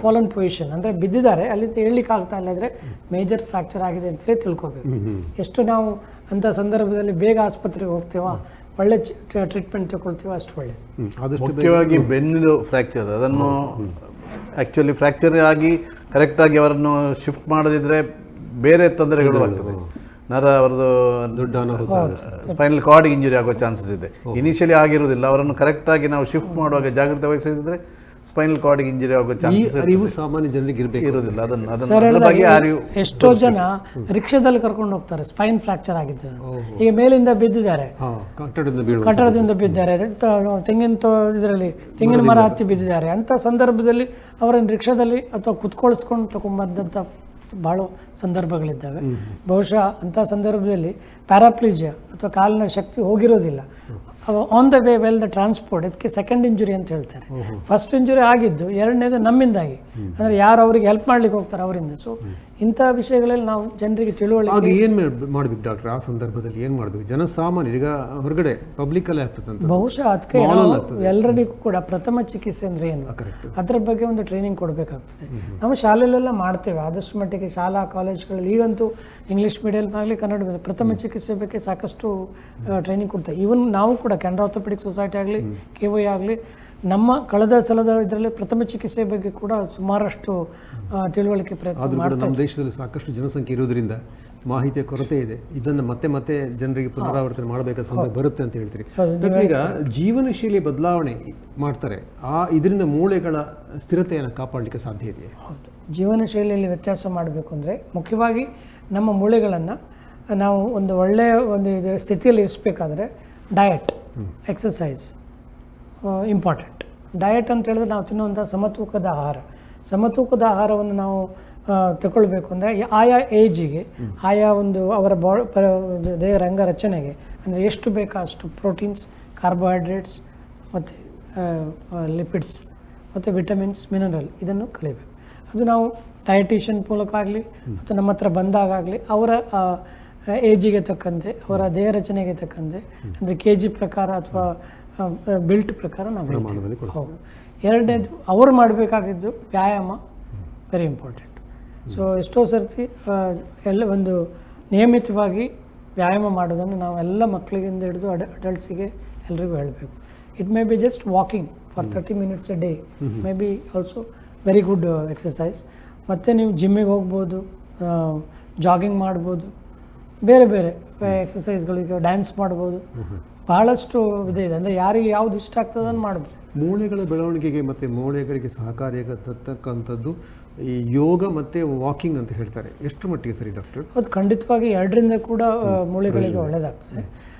fallen position, ಅಂದರೆ ಬಿದ್ದಿದ್ದಾರೆ ಅಲ್ಲಿಂದ ಹೇಳಲಿಕ್ಕೆ ಆಗ್ತಾ ಇಲ್ಲ ಅಂದರೆ ಮೇಜರ್ ಫ್ರ್ಯಾಕ್ಚರ್ ಆಗಿದೆ ಅಂತಲೇ ತಿಳ್ಕೊಬೇಕು. ಎಷ್ಟು ನಾವು ಅಂಥ ಸಂದರ್ಭದಲ್ಲಿ ಬೇಗ ಆಸ್ಪತ್ರೆಗೆ ಹೋಗ್ತೇವೋ, ಒಳ್ಳೆ ಟ್ರೀಟ್ಮೆಂಟ್ ತಗೊಳ್ತೀವೋ ಅಷ್ಟು ಒಳ್ಳೆ. ಮುಖ್ಯವಾಗಿ ಬೆನ್ನಿದು ಫ್ರ್ಯಾಕ್ಚರ್, ಅದನ್ನು ಆ್ಯಕ್ಚುಲಿ ಫ್ರ್ಯಾಕ್ಚರ್ ಆಗಿ ಕರೆಕ್ಟಾಗಿ ಅವರನ್ನು ಶಿಫ್ಟ್ ಮಾಡದಿದ್ದರೆ ಬೇರೆ ತೊಂದರೆಗಳು ಆಗ್ತದೆ. ಅವರದ್ದು ದೊಡ್ಡ ಸ್ಪೈನಲ್ ಕಾರ್ಡ್ ಇಂಜುರಿ ಆಗೋ ಚಾನ್ಸಸ್ ಇದೆ. ಇನಿಷಿಯಲಿ ಆಗಿರೋದಿಲ್ಲ, ಅವರನ್ನು ಕರೆಕ್ಟಾಗಿ ನಾವು ಶಿಫ್ಟ್ ಮಾಡುವಾಗ ಜಾಗ್ರತೆ ವಹಿಸಿದ್ರೆ ಸ್ಪೈನಲ್ ಕಾರ್ಡ್ ಇಂಜುರಿ ಆಗೋ ಚಾನ್ಸಸ್ ಅರಿವು ಸಾಮಾನ್ಯ ಜನರಿಗೆ ಇರೋದಿಲ್ಲ. ಎಷ್ಟೋ ಜನ ರಿಕ್ಷಾದಲ್ಲಿ ಕರ್ಕೊಂಡು ಹೋಗ್ತಾರೆ ಸ್ಪೈನ್ ಫ್ರ್ಯಾಕ್ಚರ್ ಆಗಿದ್ದಾರೆ, ಈಗ ಮೇಲಿಂದ ಬಿದ್ದಿದ್ದಾರೆ, ಕಟ್ಟಡದಿಂದ ಬಿದ್ದಿದ್ದಾರೆ, ತೆಂಗಿನ ಮರ ಹತ್ತಿ ಬಿದ್ದಿದ್ದಾರೆ. ಅಂತ ಸಂದರ್ಭದಲ್ಲಿ ಅವರನ್ನು ರಿಕ್ಷಾದಲ್ಲಿ ಅಥವಾ ಕುತ್ಕೊಳಿಸ್ಕೊಂಡು ತಗೊಂಡ್ಬಂದಂಥ ಭಾಳ ಸಂದರ್ಭಗಳಿದ್ದಾವೆ. ಬಹುಶಃ ಅಂಥ ಸಂದರ್ಭದಲ್ಲಿ ಪ್ಯಾರಾಪ್ಲೀಜಿಯಾ ಅಥವಾ ಕಾಲಿನ ಶಕ್ತಿ ಹೋಗಿರೋದಿಲ್ಲ, on the way well the transport, ಇದಕ್ಕೆ ಸೆಕೆಂಡ್ ಇಂಜುರಿ ಅಂತ ಹೇಳ್ತಾರೆ. ಫಸ್ಟ್ ಇಂಜುರಿ ಆಗಿದ್ದು, ಎರಡನೇದು ನಮ್ಮಿಂದಾಗಿ, ಅಂದರೆ ಯಾರು ಅವರಿಗೆ ಹೆಲ್ಪ್ ಮಾಡ್ಲಿಕ್ಕೆ ಹೋಗ್ತಾರೆ ಅವರಿಂದ. ಸೊ ಇಂಥ ವಿಷಯಗಳಲ್ಲಿ ನಾವು ಜನರಿಗೆ ತಿಳುವಳಿಕೆ ಏನು ಮಾಡ್ಬೇಕು ಡಾಕ್ಟರ್? ಆ ಸಂದರ್ಭದಲ್ಲಿ ಏನು ಮಾಡಬೇಕು? ಜನಸಾಮಾನ್ಯ ಈಗ ಹೊರಗಡೆ ಪಬ್ಲಿಕಲ್ಲೇ ಆಗ್ತದೆ. ಬಹುಶಃ ಅದಕ್ಕೆ ಎಲ್ಲರಿಗೂ ಕೂಡ ಪ್ರಥಮ ಚಿಕಿತ್ಸೆ ಅಂದರೆ ಏನು ಅದರ ಬಗ್ಗೆ ಒಂದು ಟ್ರೈನಿಂಗ್ ಕೊಡಬೇಕಾಗ್ತದೆ. ನಾವು ಶಾಲೆಯಲ್ಲೆಲ್ಲ ಮಾಡ್ತೇವೆ ಆದಷ್ಟು ಮಟ್ಟಿಗೆ, ಶಾಲಾ ಕಾಲೇಜ್ಗಳಲ್ಲಿ. ಈಗಂತೂ ಇಂಗ್ಲೀಷ್ ಮೀಡಿಯಂ ಆಗಲಿ ಕನ್ನಡ ಪ್ರಥಮ ಚಿಕಿತ್ಸೆ ಬಗ್ಗೆ ಸಾಕಷ್ಟು ಟ್ರೈನಿಂಗ್ ಕೊಡ್ತೇವೆ. ಈವನ್ ನಾವು ಕೂಡ ಕೆನರಾ ಆರ್ಥೋಪೆಡಿಕ್ ಸೊಸೈಟಿ ಆಗಲಿ, KOI ಆಗಲಿ, ನಮ್ಮ ಕಳೆದ ಸಲದ ಇದರಲ್ಲಿ ಪ್ರಥಮ ಚಿಕಿತ್ಸೆ ಬಗ್ಗೆ ಕೂಡ ಸುಮಾರಷ್ಟು ತಿಳುವಳಿಕೆ ಪ್ರಯತ್ನ ಮಾಡ್ತಾರೆ. ನಮ್ಮ ದೇಶದಲ್ಲಿ ಸಾಕಷ್ಟು ಜನಸಂಖ್ಯೆ ಇರೋದ್ರಿಂದ ಮಾಹಿತಿಯ ಕೊರತೆ ಇದೆ. ಇದನ್ನು ಮತ್ತೆ ಜನರಿಗೆ ಪುನರಾವರ್ತನೆ ಮಾಡಬೇಕಾದ ಸಂದರ್ಭ ಬರುತ್ತೆ ಅಂತ ಹೇಳ್ತೀರಿ. ಈಗ ಜೀವನ ಶೈಲಿ ಬದಲಾವಣೆ ಮಾಡ್ತಾರೆ, ಇದರಿಂದ ಮೂಳೆಗಳ ಸ್ಥಿರತೆಯನ್ನು ಕಾಪಾಡಲಿಕ್ಕೆ ಸಾಧ್ಯ ಇದೆಯಾ? ಹೌದು, ಜೀವನ ಶೈಲಿಯಲ್ಲಿ ವ್ಯತ್ಯಾಸ ಮಾಡಬೇಕು ಅಂದರೆ ಮುಖ್ಯವಾಗಿ ನಮ್ಮ ಮೂಳೆಗಳನ್ನು ನಾವು ಒಂದು ಒಳ್ಳೆಯ ಒಂದು ಸ್ಥಿತಿಯಲ್ಲಿ ಇರಿಸಬೇಕಾದ್ರೆ ಡಯಟ್, ಎಕ್ಸಸೈಸ್ ಇಂಪಾರ್ಟೆಂಟ್. ಡಯಟ್ ಅಂತ ಹೇಳಿದ್ರೆ ನಾವು ತಿನ್ನುವಂಥ ಸಮತೂಕದ ಆಹಾರವನ್ನು ನಾವು ತಗೊಳ್ಬೇಕು ಅಂದರೆ ಆಯಾ ಏಜಿಗೆ, ಆಯಾ ಒಂದು ಅವರ ದೇಹ ರಂಗ ರಚನೆಗೆ ಅಂದರೆ ಎಷ್ಟು ಬೇಕೋ ಅಷ್ಟು ಪ್ರೋಟೀನ್ಸ್, ಕಾರ್ಬೋಹೈಡ್ರೇಟ್ಸ್ ಮತ್ತು ಲಿಪಿಡ್ಸ್ ಮತ್ತು ವಿಟಮಿನ್ಸ್, ಮಿನರಲ್ ಇದನ್ನು ಕಲಿಬೇಕು. ಅದು ನಾವು ಡಯಟಿಷಿಯನ್ ಮೂಲಕ ಆಗಲಿ ಮತ್ತು ನಮ್ಮ ಹತ್ರ ಬಂದಾಗಲಿ ಅವರ ಏಜಿಗೆ ತಕ್ಕಂತೆ, ಅವರ ದೇಹ ರಚನೆಗೆ ತಕ್ಕಂತೆ, ಅಂದರೆ KG ಪ್ರಕಾರ ಅಥವಾ ಬಿಲ್ಟ್ ಪ್ರಕಾರ ನಾವು ಹೇಳ್ತೀವಿ. ಹೌದು. ಎರಡನೇದು ಅವರು ಮಾಡಬೇಕಾಗಿದ್ದು ವ್ಯಾಯಾಮ, ವೆರಿ ಇಂಪಾರ್ಟೆಂಟ್. ಸೊ ಎಷ್ಟೋ ಸರ್ತಿ ಎಲ್ಲ ಒಂದು ನಿಯಮಿತವಾಗಿ ವ್ಯಾಯಾಮ ಮಾಡೋದನ್ನು ನಾವು ಎಲ್ಲ ಮಕ್ಕಳಿಗಿಂದ ಹಿಡಿದು ಅಡಲ್ಟ್ಸಿಗೆ ಎಲ್ರಿಗೂ ಹೇಳಬೇಕು. It may be just walking for 30 minutes a day, may be also very good exercise. ಮತ್ತು ನೀವು ಜಿಮ್ಮಿಗೆ ಹೋಗ್ಬೋದು, ಜಾಗಿಂಗ್ ಮಾಡ್ಬೋದು, ಬೇರೆ ಬೇರೆ ಎಕ್ಸಸೈಸ್ಗಳಿಗೆ ಡ್ಯಾನ್ಸ್ ಮಾಡ್ಬೋದು, ಬಹಳಷ್ಟು ಇದೆ. ಅಂದರೆ ಯಾರಿಗೆ ಯಾವ್ದು ಇಷ್ಟ ಆಗ್ತದೆ ಅದನ್ನು ಮಾಡ್ಬೋದು. ಮೂಳೆಗಳ ಬೆಳವಣಿಗೆಗೆ ಮತ್ತು ಮೂಳೆಗಳಿಗೆ ಸಹಕಾರಿಯಾಗತಕ್ಕಂಥದ್ದು ಈ ಯೋಗ ಮತ್ತು ವಾಕಿಂಗ್ ಅಂತ ಹೇಳ್ತಾರೆ, ಎಷ್ಟು ಮಟ್ಟಿಗೆ ಸರಿ ಡಾಕ್ಟರ್? ಅದು ಖಂಡಿತವಾಗಿ ಎರಡರಿಂದ ಕೂಡ ಮೂಳೆಗಳಿಗೆ ಒಳ್ಳೆಯದಾಗ್ತದೆ.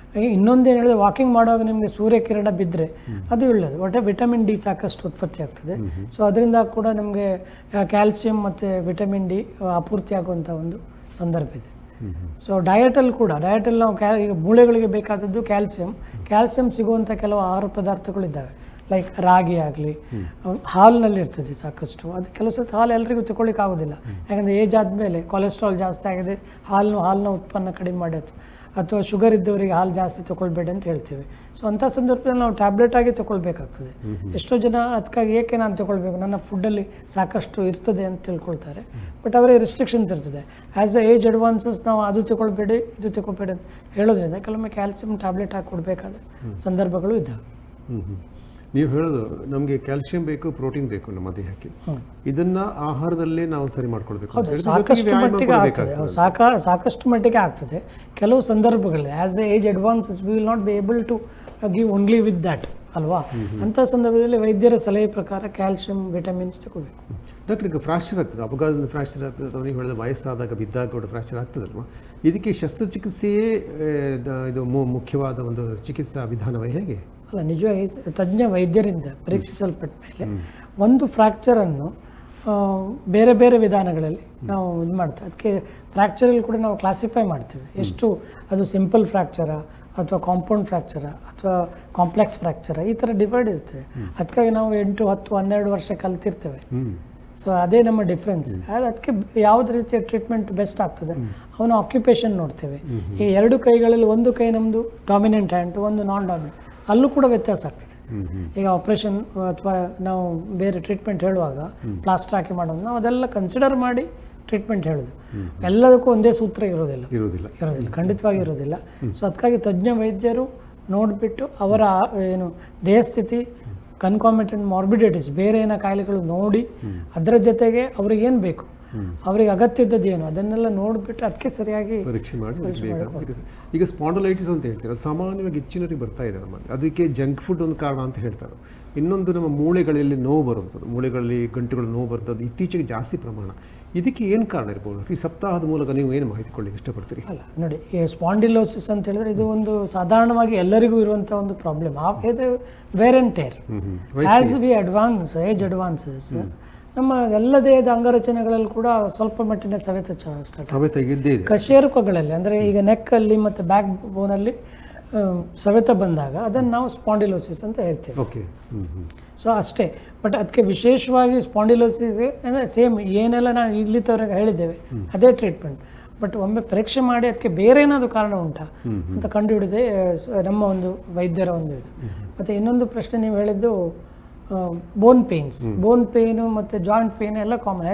ಇನ್ನೊಂದೇನು ಹೇಳಿದ್ರೆ ವಾಕಿಂಗ್ ಮಾಡುವಾಗ ನಿಮಗೆ ಸೂರ್ಯಕಿರಣ ಬಿದ್ದರೆ ಅದು ಒಳ್ಳೆಯದು. ಒಟ್ಟೆ ವಿಟಮಿನ್ ಡಿ ಸಾಕಷ್ಟು ಉತ್ಪತ್ತಿ ಆಗ್ತದೆ. ಸೊ ಅದರಿಂದ ಕೂಡ ನಮಗೆ ಕ್ಯಾಲ್ಸಿಯಂ ಮತ್ತು ವಿಟಮಿನ್ ಡಿ ಅಪೂರ್ತಿ ಆಗುವಂಥ ಒಂದು ಸಂದರ್ಭ ಇದೆ. ಸೊ ಡಯಟಲ್ಲಿ ನಾವು ಈಗ ಮೂಳೆಗಳಿಗೆ ಬೇಕಾದದ್ದು ಕ್ಯಾಲ್ಸಿಯಂ ಸಿಗುವಂಥ ಕೆಲವು ಆಹಾರ ಪದಾರ್ಥಗಳಿದ್ದಾವೆ. ಲೈಕ್ ರಾಗಿ ಆಗಲಿ, ಹಾಲಿನಲ್ಲಿ ಇರ್ತದೆ ಸಾಕಷ್ಟು. ಅದು ಕೆಲವು ಸಲ ಹಾಲು ಎಲ್ರಿಗೂ ತಗೊಳ್ಳಿಕ್ಕೆ ಆಗೋದಿಲ್ಲ, ಯಾಕಂದರೆ ಏಜ್ ಆದಮೇಲೆ ಕೊಲೆಸ್ಟ್ರಾಲ್ ಜಾಸ್ತಿ ಆಗಿದೆ, ಹಾಲಿನ ಉತ್ಪನ್ನ ಕಡಿಮೆ ಮಾಡೋದು, ಅಥವಾ ಶುಗರ್ ಇದ್ದವರಿಗೆ ಹಾಲು ಜಾಸ್ತಿ ತೊಗೊಳ್ಬೇಡಿ ಅಂತ ಹೇಳ್ತೀವಿ. ಸೊ ಅಂಥ ಸಂದರ್ಭದಲ್ಲಿ ನಾವು ಟ್ಯಾಬ್ಲೆಟ್ ಆಗಿ ತೊಗೊಳ್ಬೇಕಾಗ್ತದೆ. ಎಷ್ಟೋ ಜನ ಅದಕ್ಕಾಗಿ ಏಕೆ ನಾನು ತೊಗೊಳ್ಬೇಕು, ನನ್ನ ಫುಡ್ಡಲ್ಲಿ ಸಾಕಷ್ಟು ಇರ್ತದೆ ಅಂತ ತಿಳ್ಕೊಳ್ತಾರೆ. ಬಟ್ ಅವರಿಗೆ ರಿಸ್ಟ್ರಿಕ್ಷನ್ಸ್ ಇರ್ತದೆ. ಆ್ಯಸ್ ದ ಏಜ್ ಅಡ್ವಾನ್ಸಸ್ ನಾವು ಅದು ತೊಗೊಳ್ಬೇಡಿ ಇದು ತೊಗೊಳ್ಬೇಡಿ ಅಂತ ಹೇಳೋದ್ರಿಂದ ಕೆಲವೊಮ್ಮೆ ಕ್ಯಾಲ್ಸಿಯಂ ಟ್ಯಾಬ್ಲೆಟ್ ಹಾಕಿ ಕೊಡಬೇಕಾದ ಸಂದರ್ಭಗಳು ಇದ್ದಾವೆ. ನೀವು ಹೇಳೋದು ನಮಗೆ ಕ್ಯಾಲ್ಸಿಯಂ ಬೇಕು, ಪ್ರೋಟೀನ್ ಬೇಕು ನಮ್ಮ ದೇಹಕ್ಕೆ, ಇದನ್ನ ಆಹಾರದಲ್ಲೇ ನಾವು ಸರಿ ಮಾಡ್ಕೊಳ್ಬೇಕು. ಸಾಕಷ್ಟು ಮಟ್ಟಿಗೆ ಆಗ್ತದೆ. ಕೆಲವು ಸಂದರ್ಭಗಳಲ್ಲಿ as the age advances we will not be able to give only with that ಅಲ್ವಾ. ಅಂಥ ಸಂದರ್ಭದಲ್ಲಿ ವೈದ್ಯರ ಸಲಹೆ ಪ್ರಕಾರ ಕ್ಯಾಲ್ಸಿಯಂ ವಿಟಮಿನ್ಸ್ ತಗೋಬೇಕು. ಡಾಕ್ಟರ್, ಈಗ ಫ್ರಾಕ್ಚರ್ ಆಗ್ತದೆ, ಅಪಘಾತದಿಂದ ಫ್ರಾಕ್ಚರ್ ಆಗ್ತದೆ, ಅಥವಾ ನೀವು ಹೇಳಿದ ವಯಸ್ಸಾದಾಗ ಬಿದ್ದಾಗ ಕೂಡ ಫ್ರಾಕ್ಚರ್ ಆಗ್ತದಲ್ವಾ, ಇದಕ್ಕೆ ಶಸ್ತ್ರಚಿಕಿತ್ಸೆಯೇ ಇದು ಮುಖ್ಯವಾದ ಒಂದು ಚಿಕಿತ್ಸಾ ವಿಧಾನವೇ ಹೇಗೆ? ಅಲ್ಲ, ನಿಜವಾಗಿ ತಜ್ಞ ವೈದ್ಯರಿಂದ ಪರೀಕ್ಷಿಸಲ್ಪಟ್ಟ ಮೇಲೆ ಒಂದು ಫ್ರ್ಯಾಕ್ಚರನ್ನು ಬೇರೆ ಬೇರೆ ವಿಧಾನಗಳಲ್ಲಿ ನಾವು ಇದು ಮಾಡ್ತೇವೆ. ಅದಕ್ಕೆ ಫ್ರ್ಯಾಕ್ಚರಲ್ಲಿ ಕೂಡ ನಾವು ಕ್ಲಾಸಿಫೈ ಮಾಡ್ತೇವೆ. ಎಷ್ಟು ಅದು ಸಿಂಪಲ್ ಫ್ರ್ಯಾಕ್ಚರಾ ಅಥವಾ ಕಾಂಪೌಂಡ್ ಫ್ರ್ಯಾಕ್ಚರಾ ಅಥವಾ ಕಾಂಪ್ಲೆಕ್ಸ್ ಫ್ರ್ಯಾಕ್ಚರಾ, ಈ ಥರ ಡಿವೈಡ್ ಇರ್ತದೆ. ಅದಕ್ಕಾಗಿ ನಾವು 8, 10, 12 ವರ್ಷ ಕಲ್ತಿರ್ತೇವೆ. ಸೊ ಅದೇ ನಮ್ಮ ಡಿಫ್ರೆನ್ಸ್. ಅದಕ್ಕೆ ಯಾವುದೇ ರೀತಿಯ ಟ್ರೀಟ್ಮೆಂಟ್ ಬೆಸ್ಟ್ ಆಗ್ತದೆ ಅವನು ಆಕ್ಯುಪೇಷನ್ ನೋಡ್ತೇವೆ. ಈ 2 ಕೈಗಳಲ್ಲಿ ಒಂದು ಕೈ ನಮ್ಮದು ಡಾಮಿನೆಂಟ್ ಹ್ಯಾಂಡ್, ಒಂದು ನಾನ್ ಡಾಮಿನೆಂಟ್, ಅಲ್ಲೂ ಕೂಡ ವ್ಯತ್ಯಾಸ ಆಗ್ತದೆ. ಈಗ ಆಪ್ರೇಷನ್ ಅಥವಾ ನಾವು ಬೇರೆ ಟ್ರೀಟ್ಮೆಂಟ್ ಹೇಳುವಾಗ ಪ್ಲಾಸ್ಟರ್ ಹಾಕಿ ಮಾಡೋದು, ನಾವು ಅದೆಲ್ಲ ಕನ್ಸಿಡರ್ ಮಾಡಿ ಟ್ರೀಟ್ಮೆಂಟ್ ಹೇಳೋದು. ಎಲ್ಲದಕ್ಕೂ ಒಂದೇ ಸೂತ್ರ ಇರೋದಿಲ್ಲ, ಖಂಡಿತವಾಗಿ ಇರೋದಿಲ್ಲ. ಸೊ ಅದಕ್ಕಾಗಿ ತಜ್ಞ ವೈದ್ಯರು ನೋಡಿಬಿಟ್ಟು ಅವರ ಏನು ದೇಹಸ್ಥಿತಿ, ಕನ್ಕಾಮಿಟೆಂಟ್ ಮಾರ್ಬಿಡಿಟೀಸ್, ಬೇರೆ ಏನೋ ಕಾಯಿಲೆಗಳು ನೋಡಿ ಅದರ ಜೊತೆಗೆ ಅವ್ರಿಗೆ ಏನು ಬೇಕು, ಅವರಿಗೆ ಅಗತ್ಯ ಇದ್ದದ್ದು ಏನು, ಅದನ್ನೆಲ್ಲ ನೋಡಿಬಿಟ್ಟು ಅದಕ್ಕೆ ಸರಿಯಾಗಿ ಪರೀಕ್ಷೆ ಮಾಡಿ. ಈಗ ಸ್ಪಾಂಡಲೈಟಿಸ್ ಅಂತ ಹೇಳ್ತಾರೆ, ಅದು ಸಾಮಾನ್ಯವಾಗಿ ಹೆಚ್ಚಿನವರಿಗೆ ಬರ್ತಾ ಇದೆ ನಮ್ಮಲ್ಲಿ. ಅದಕ್ಕೆ ಜಂಕ್ ಫುಡ್ ಒಂದು ಕಾರಣ ಅಂತ ಹೇಳ್ತಾರೆ. ಇನ್ನೊಂದು ನಮ್ಮ ಮೂಳೆಗಳಲ್ಲಿ ನೋವು ಬರುವಂಥದ್ದು, ಮೂಳೆಗಳಲ್ಲಿ ಗಂಟುಗಳು ನೋವು ಬರ್ತದ್ದು ಇತ್ತೀಚೆಗೆ ಜಾಸ್ತಿ ಪ್ರಮಾಣ. ಇದಕ್ಕೆ ಏನು ಕಾರಣ ಇರ್ಬೋದು? ಈ ಸಪ್ತಾಹದ ಮೂಲಕ ನೀವು ಏನು ಮಾಹಿತಿ ಕೊಡಲಿಕ್ಕೆ ಇಷ್ಟಪಡ್ತೀರಿ? ಅಲ್ಲ ನೋಡಿ, ಈ ಸ್ಪಾಂಡಿಲೋಸಿಸ್ ಅಂತ ಹೇಳಿದ್ರೆ ಇದು ಒಂದು ಸಾಧಾರಣವಾಗಿ ಎಲ್ಲರಿಗೂ ಇರುವಂಥ ಒಂದು ಪ್ರಾಬ್ಲಮ್. ಇದು wear and tear. As we age advances ನಮ್ಮ ಎಲ್ಲ ದೇಹದ ಅಂಗರಚನೆಗಳಲ್ಲಿ ಕೂಡ ಸ್ವಲ್ಪ ಮಟ್ಟಿನ ಸವೆತ ಇದ್ದೇ ಇದೆ. ಕಶೇರುಕಗಳಲ್ಲಿ ಅಂದರೆ ಈಗ ನೆಕ್ಕಲ್ಲಿ ಮತ್ತು ಬ್ಯಾಕ್ ಬೋನಲ್ಲಿ ಸವೆತ ಬಂದಾಗ ಅದನ್ನು ನಾವು ಸ್ಪಾಂಡಿಲೋಸಿಸ್ ಅಂತ ಹೇಳ್ತೇವೆ. ಓಕೆ. ಸೊ ಅಷ್ಟೇ. ಬಟ್ ಅದಕ್ಕೆ ವಿಶೇಷವಾಗಿ ಸ್ಪಾಂಡಿಲೋಸಿಸ್ಗೆ ಅಂದರೆ ಸೇಮ್ ಏನೆಲ್ಲ ನಾವು ಇಲ್ಲಿ ತವರೆಗೆ ಹೇಳಿದ್ದೇವೆ ಅದೇ ಟ್ರೀಟ್ಮೆಂಟ್. ಬಟ್ ಒಮ್ಮೆ ಪರೀಕ್ಷೆ ಮಾಡಿ ಅದಕ್ಕೆ ಬೇರೆ ಏನಾದರೂ ಕಾರಣ ಉಂಟಾ ಅಂತ ಕಂಡುಹಿಡಿದೇ ನಮ್ಮ ಒಂದು ವೈದ್ಯರ ಒಂದು ಇದು. ಮತ್ತು ಇನ್ನೊಂದು ಪ್ರಶ್ನೆ ನೀವು ಹೇಳಿದ್ದು ಬೋನ್ ಪೇಯ್ನು ಮತ್ತು ಜಾಯಿಂಟ್ ಪೇಯ್ನ್ ಎಲ್ಲ ಕಾಮನ್.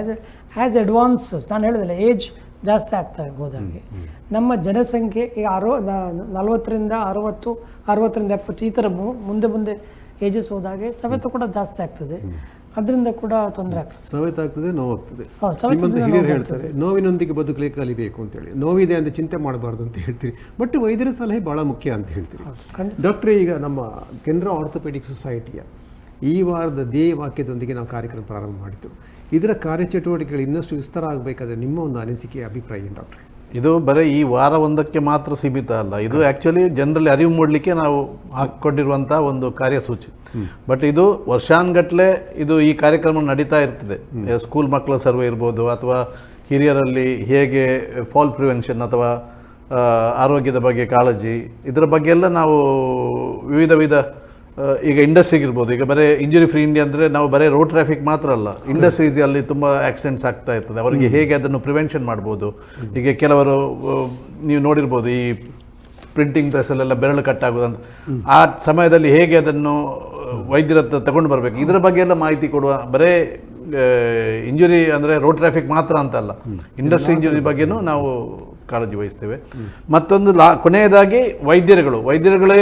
ಆ್ಯಸ್ ಅಡ್ವಾನ್ಸಸ್ ನಾನು ಹೇಳಿದಿಲ್ಲ, ಏಜ್ ಜಾಸ್ತಿ ಆಗ್ತಾ ಹೋದಾಗೆ ನಮ್ಮ ಜನಸಂಖ್ಯೆ ಈಗ 40ರಿಂದ 60, 60ರಿಂದ 70 ಈ ಥರ ಮುಂದೆ ಏಜಸ್ ಹೋದಾಗೆ ಸವೆತ ಕೂಡ ಜಾಸ್ತಿ ಆಗ್ತದೆ. ಅದರಿಂದ ಕೂಡ ತೊಂದರೆ ಆಗ್ತದೆ, ಸವೆತ ಆಗ್ತದೆ, ನೋವಾಗ್ತದೆ. ಹಿರಿಯರು ಹೇಳ್ತಾರೆ ನೋವಿನೊಂದಿಗೆ ಬದುಕಲಿಕ್ಕೆ ಕಲಿಬೇಕು ಅಂತೇಳಿ. ನೋವಿದೆ ಅಂತ ಚಿಂತೆ ಮಾಡಬಾರ್ದು ಅಂತ ಹೇಳ್ತೀರಿ, ಬಟ್ ವೈದ್ಯರ ಸಲಹೆ ಭಾಳ ಮುಖ್ಯ ಅಂತ ಹೇಳ್ತೀರಿ. ಡಾಕ್ಟ್ರೇ, ಈಗ ನಮ್ಮ ಕೆನರಾ ಆರ್ಥೋಪೆಡಿಕ್ ಸೊಸೈಟಿಯ ಈ ವಾರದ ಧ್ಯೇಯ ವಾಕ್ಯದೊಂದಿಗೆ ನಾವು ಕಾರ್ಯಕ್ರಮ ಪ್ರಾರಂಭ ಮಾಡಿದ್ದು. ಇದರ ಕಾರ್ಯಚಟುವಟಿಕೆಗಳು ಇನ್ನಷ್ಟು ವಿಸ್ತಾರ ಆಗಬೇಕಾದ್ರೆ ನಿಮ್ಮ ಒಂದು ಅನಿಸಿಕೆ, ಅಭಿಪ್ರಾಯ ಏನು ಡಾಕ್ಟ್ರೆ? ಇದು ಬರೀ ಈ ವಾರ ಒಂದಕ್ಕೆ ಮಾತ್ರ ಸೀಮಿತ ಅಲ್ಲ. ಇದು ಆ್ಯಕ್ಚುಲಿ ಜನರಲ್ಲಿ ಅರಿವು ಮೂಡಲಿಕ್ಕೆ ನಾವು ಹಾಕಿಕೊಂಡಿರುವಂಥ ಒಂದು ಕಾರ್ಯಸೂಚಿ. ಬಟ್ ಇದು ವರ್ಷಾನುಗಟ್ಟಲೆ ಈ ಕಾರ್ಯಕ್ರಮ ನಡೀತಾ ಇರ್ತದೆ. ಸ್ಕೂಲ್ ಮಕ್ಕಳ ಸರ್ವೆ ಇರ್ಬೋದು, ಅಥವಾ ಹಿರಿಯರಲ್ಲಿ ಹೇಗೆ ಫಾಲ್ ಪ್ರಿವೆನ್ಷನ್ ಅಥವಾ ಆರೋಗ್ಯದ ಬಗ್ಗೆ ಕಾಳಜಿ, ಇದರ ಬಗ್ಗೆ ಎಲ್ಲ ನಾವು ವಿವಿಧ ಈಗ ಇಂಡಸ್ಟ್ರಿಗೆ ಇರ್ಬೋದು. ಈಗ ಬರೀ ಇಂಜುರಿ ಫ್ರೀ ಇಂಡಿಯಾ ಅಂದರೆ ನಾವು ಬರೀ ರೋಡ್ ಟ್ರಾಫಿಕ್ ಮಾತ್ರ ಅಲ್ಲ, ಇಂಡಸ್ಟ್ರೀಸಲ್ಲಿ ತುಂಬ ಆಕ್ಸಿಡೆಂಟ್ಸ್ ಆಗ್ತಾ ಇರ್ತದೆ. ಅವರಿಗೆ ಹೇಗೆ ಅದನ್ನು ಪ್ರಿವೆನ್ಷನ್ ಮಾಡ್ಬೋದು. ಈಗ ಕೆಲವರು ನೀವು ನೋಡಿರ್ಬೋದು, ಈ ಪ್ರಿಂಟಿಂಗ್ ಪ್ರೆಸ್ಸಲ್ಲೆಲ್ಲ ಬೆರಳು ಕಟ್ಟಾಗೋದಂತ, ಆ ಸಮಯದಲ್ಲಿ ಹೇಗೆ ಅದನ್ನು ವೈದ್ಯರ ಹತ್ರ ತಗೊಂಡು ಬರಬೇಕು, ಇದರ ಬಗ್ಗೆ ಎಲ್ಲ ಮಾಹಿತಿ ಕೊಡುವ. ಬರೇ ಇಂಜುರಿ ಅಂದರೆ ರೋಡ್ ಟ್ರಾಫಿಕ್ ಮಾತ್ರ ಅಂತಲ್ಲ, ಇಂಡಸ್ಟ್ರಿ ಇಂಜುರಿ ಬಗ್ಗೆನೂ ನಾವು ಕಾಳಜಿ ವಹಿಸ್ತೇವೆ. ಮತ್ತೊಂದು ಕೊನೆಯದಾಗಿ ವೈದ್ಯರುಗಳೇ